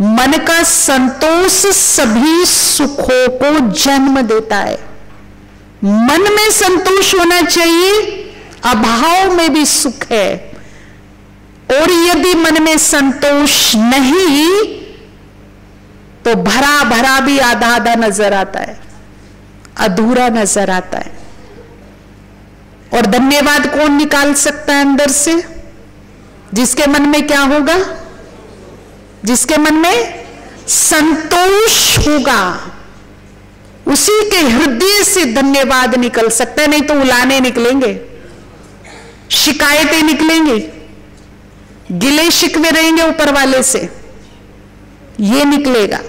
मन का संतोष सभी सुखों को जन्म देता है। मन में संतोष होना चाहिए, अभाव में भी सुख है। और यदि मन में संतोष नहीं तो भरा भरा भी आधा आधा नजर आता है, अधूरा नजर आता है। और धन्यवाद कौन निकाल सकता है अंदर से? जिसके मन में क्या होगा? जिसके मन में संतोष होगा, उसी के हृदय से धन्यवाद निकल सकता है। नहीं तो उलाने निकलेंगे, शिकायतें निकलेंगी, गिले शिकवे रहेंगे ऊपर वाले से। ये निकलेगा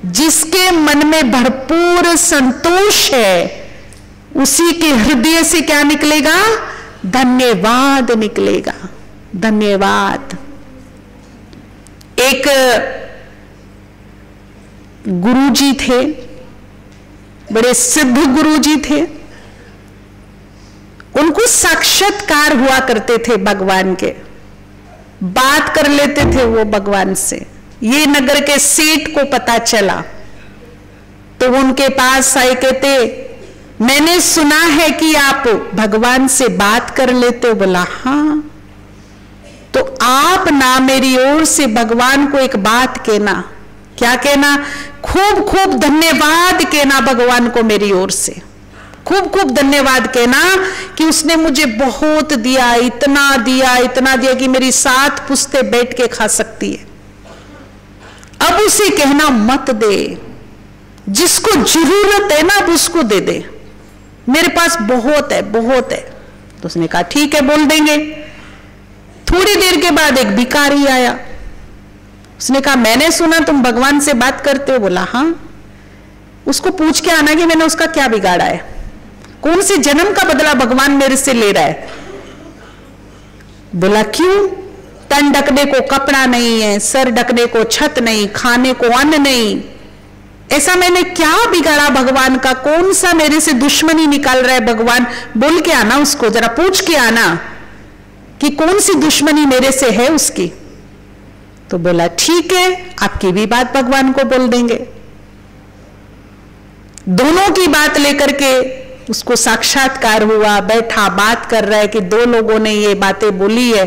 जिसके मन में भरपूर संतोष है, उसी के हृदय से क्या निकलेगा? धन्यवाद निकलेगा। धन्यवाद। एक गुरुजी थे, बड़े सिद्ध गुरुजी थे। उनको साक्षात्कार हुआ करते थे भगवान के, बात कर लेते थे वो भगवान से। ये नगर के सेठ को पता चला तो उनके पास आए, कहते मैंने सुना है कि आप भगवान से बात कर लेते हो। बोला हाँ, तो आप ना मेरी ओर से भगवान को एक बात कहना। क्या कहना? खूब खूब धन्यवाद कहना भगवान को मेरी ओर से। खूब खूब धन्यवाद कहना कि उसने मुझे बहुत दिया, इतना दिया, इतना दिया कि मेरी 7 पुश्तें बैठ के खा सकती है। अब उसे कहना मत दे, जिसको जरूरत है ना अब उसको दे दे, मेरे पास बहुत है बहुत है। तो उसने कहा ठीक है बोल देंगे। थोड़ी देर के बाद एक भिखारी आया, उसने कहा मैंने सुना तुम भगवान से बात करते हो। बोला हाँ। उसको पूछ के आना कि मैंने उसका क्या बिगाड़ा है, कौन से जन्म का बदला भगवान मेरे से ले रहा है। बोला क्यों, तन ढकने को कपड़ा नहीं है, सर ढकने को छत नहीं, खाने को अन्न नहीं, ऐसा मैंने क्या बिगाड़ा भगवान का, कौन सा मेरे से दुश्मनी निकाल रहा है भगवान। बोल के आना उसको, जरा पूछ के आना कि कौन सी दुश्मनी मेरे से है उसकी। तो बोला ठीक है, आपकी भी बात भगवान को बोल देंगे। दोनों की बात लेकर के उसको साक्षात्कार हुआ, बैठा बात कर रहा है कि दो लोगों ने ये बातें बोली है।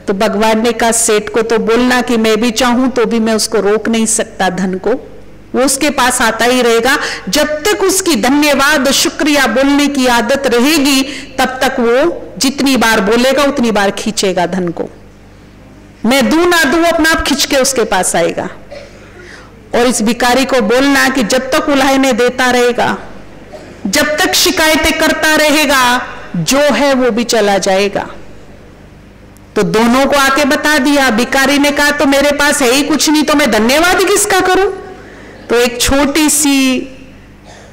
तो भगवान ने कहा सेठ को तो बोलना कि मैं भी चाहूं तो भी मैं उसको रोक नहीं सकता, धन को वो उसके पास आता ही रहेगा। जब तक उसकी धन्यवाद शुक्रिया बोलने की आदत रहेगी तब तक वो जितनी बार बोलेगा उतनी बार खींचेगा धन को। मैं दूं ना दूं अपना आप खींच के उसके पास आएगा। और इस भिखारी को बोलना कि जब तक उलाहने देता रहेगा, जब तक शिकायतें करता रहेगा, जो है वो भी चला जाएगा। तो दोनों को आके बता दिया। भिखारी ने कहा तो मेरे पास है ही कुछ नहीं, तो मैं धन्यवाद किसका करूं। तो एक छोटी सी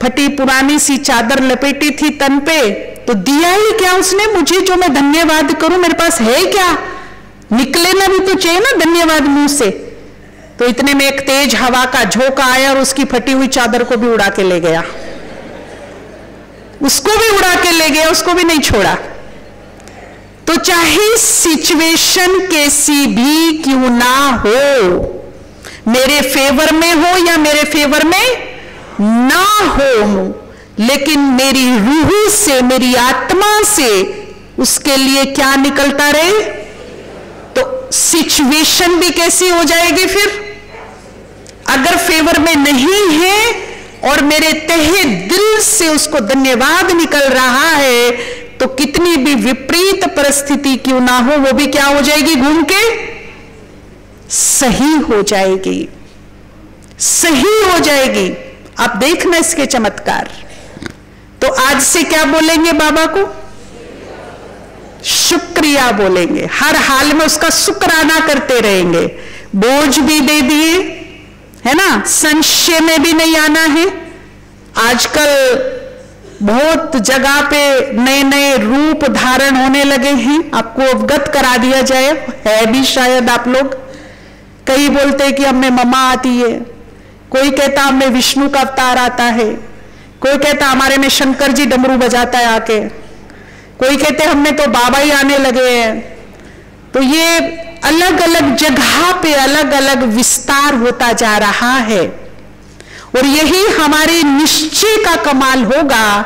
फटी पुरानी सी चादर लपेटी थी तन पे, तो दिया ही क्या उसने मुझे, जो मैं धन्यवाद करूं, मेरे पास है क्या, निकले ना भी तो चाहिए ना धन्यवाद मुंह से। तो इतने में एक तेज हवा का झोंका आया और उसकी फटी हुई चादर को भी उड़ा के ले गया, उसको भी उड़ा के ले गया, उसको भी नहीं छोड़ा। तो चाहे सिचुएशन कैसी भी क्यों ना हो, मेरे फेवर में हो या मेरे फेवर में ना हो, लेकिन मेरी रूह से, मेरी आत्मा से उसके लिए क्या निकलता रहे। तो सिचुएशन भी कैसी हो जाएगी फिर, अगर फेवर में नहीं है और मेरे तहे दिल से उसको धन्यवाद निकल रहा है, तो कितनी भी विपरीत परिस्थिति क्यों ना हो वो भी क्या हो जाएगी, घूम के सही हो जाएगी, सही हो जाएगी। आप देखना इसके चमत्कार। तो आज से क्या बोलेंगे बाबा को, शुक्रिया बोलेंगे, हर हाल में उसका शुक्राना करते रहेंगे। बोझ भी दे दिए है ना, संशय में भी नहीं आना है। आजकल बहुत जगह पे नए नए रूप धारण होने लगे हैं, आपको अवगत करा दिया जाए, है भी शायद आप लोग। कई बोलते हैं कि हमें ममा आती है, कोई कहता हमें विष्णु का अवतार आता है, कोई कहता हमारे में शंकर जी डमरू बजाता है आके, कोई कहते हमें तो बाबा ही आने लगे हैं। तो ये अलग अलग जगह पे अलग अलग विस्तार होता जा रहा है। और यही हमारे निश्चय का कमाल होगा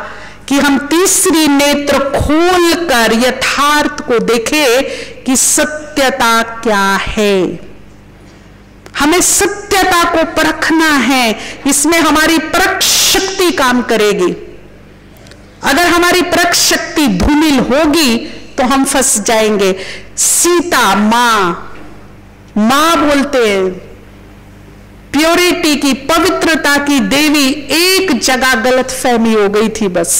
कि हम तीसरी नेत्र खोलकर यथार्थ को देखें कि सत्यता क्या है। हमें सत्यता को परखना है, इसमें हमारी परख शक्ति काम करेगी। अगर हमारी परख शक्ति धूमिल होगी तो हम फंस जाएंगे। सीता मां बोलते हैं, प्योरिटी की, पवित्रता की देवी, एक जगह गलत फहमी हो गई थी बस।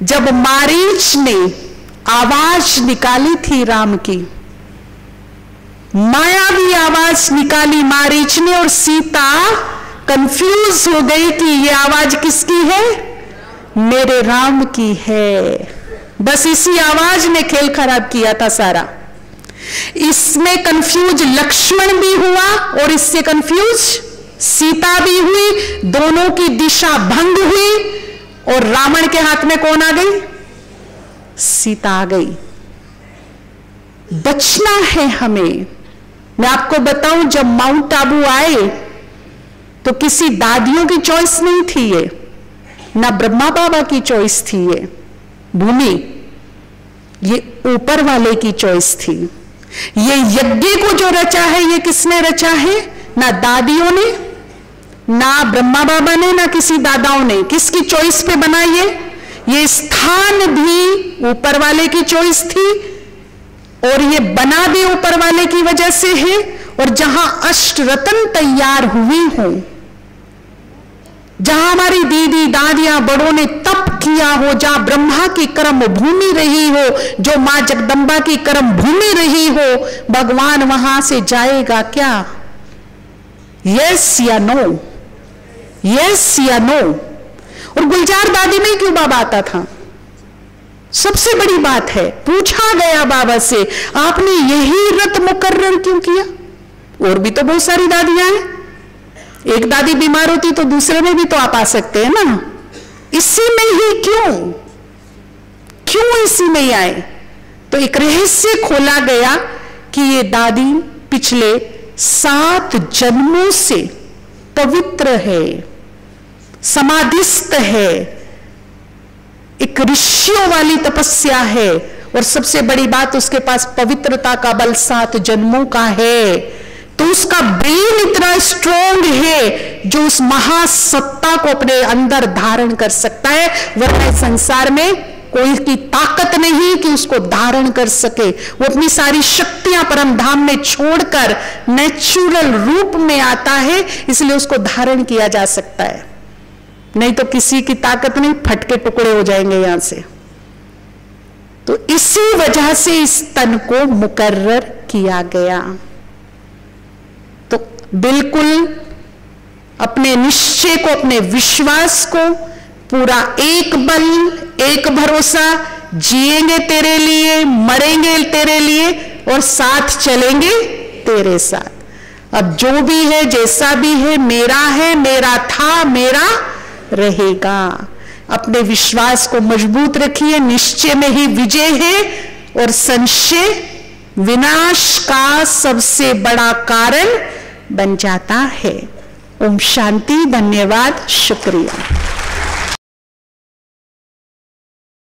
जब मारीच ने आवाज निकाली थी राम की, मायावी आवाज निकाली मारीच ने, और सीता कंफ्यूज हो गई कि ये आवाज किसकी है, मेरे राम की है। बस इसी आवाज ने खेल खराब किया था सारा। इसमें कंफ्यूज लक्ष्मण भी हुआ और इससे कंफ्यूज सीता भी हुई, दोनों की दिशा भंग हुई, और रावण के हाथ में कौन आ गई, सीता आ गई। बचना है हमें। मैं आपको बताऊं, जब माउंट आबू आए तो किसी दादियों की चॉइस नहीं थी ये, ना ब्रह्मा बाबा की चॉइस थी ये भूमि, ये ऊपर वाले की चॉइस थी। ये यज्ञ को जो रचा है ये किसने रचा है, ना दादियों ने, ना ब्रह्मा बाबा ने, ना किसी दादाओं ने। किसकी चॉइस पे बना ये स्थान भी ऊपर वाले की चॉइस थी, और ये बना भी ऊपर वाले की वजह से है, और जहां अष्ट रत्न तैयार हुए हों, जहां हमारी दीदी दादियां बड़ों ने तप किया हो, जहां ब्रह्मा की कर्म भूमि रही हो, जो मां जगदंबा की कर्म भूमि रही हो, भगवान वहां से जाएगा क्या? यस या नो? यस या नो? और गुलजार दादी में क्यों बाबा आता था? सबसे बड़ी बात है, पूछा गया बाबा से, आपने यही रत मुकर्रर क्यों किया? और भी तो बहुत सारी दादियां हैं, एक दादी बीमार होती तो दूसरे में भी तो आप आ सकते हैं ना, इसी में ही क्यों? क्यों इसी में ही आए? तो एक रहस्य खोला गया कि ये दादी पिछले 7 जन्मों से पवित्र है, समाधिस्थ है, एक ऋषियों वाली तपस्या है, और सबसे बड़ी बात उसके पास पवित्रता का बल 7 जन्मों का है। तो उसका ब्रेन इतना स्ट्रॉन्ग है जो उस महासत्ता को अपने अंदर धारण कर सकता है, वरना संसार में कोई की ताकत नहीं कि उसको धारण कर सके। वो अपनी सारी शक्तियां परम धाम में छोड़कर नेचुरल रूप में आता है, इसलिए उसको धारण किया जा सकता है, नहीं तो किसी की ताकत नहीं, फटके टुकड़े हो जाएंगे यहां से। तो इसी वजह से इस तन को मुकर्रर किया गया। तो बिल्कुल अपने निश्चय को, अपने विश्वास को पूरा एक बल, एक भरोसा, जिएंगे तेरे लिए, मरेंगे तेरे लिए और साथ चलेंगे तेरे साथ। अब जो भी है, जैसा भी है, मेरा था, मेरा रहेगा। अपने विश्वास को मजबूत रखिए, निश्चय में ही विजय है, और संशय विनाश का सबसे बड़ा कारण बन जाता है। ओम शांति, धन्यवाद, शुक्रिया।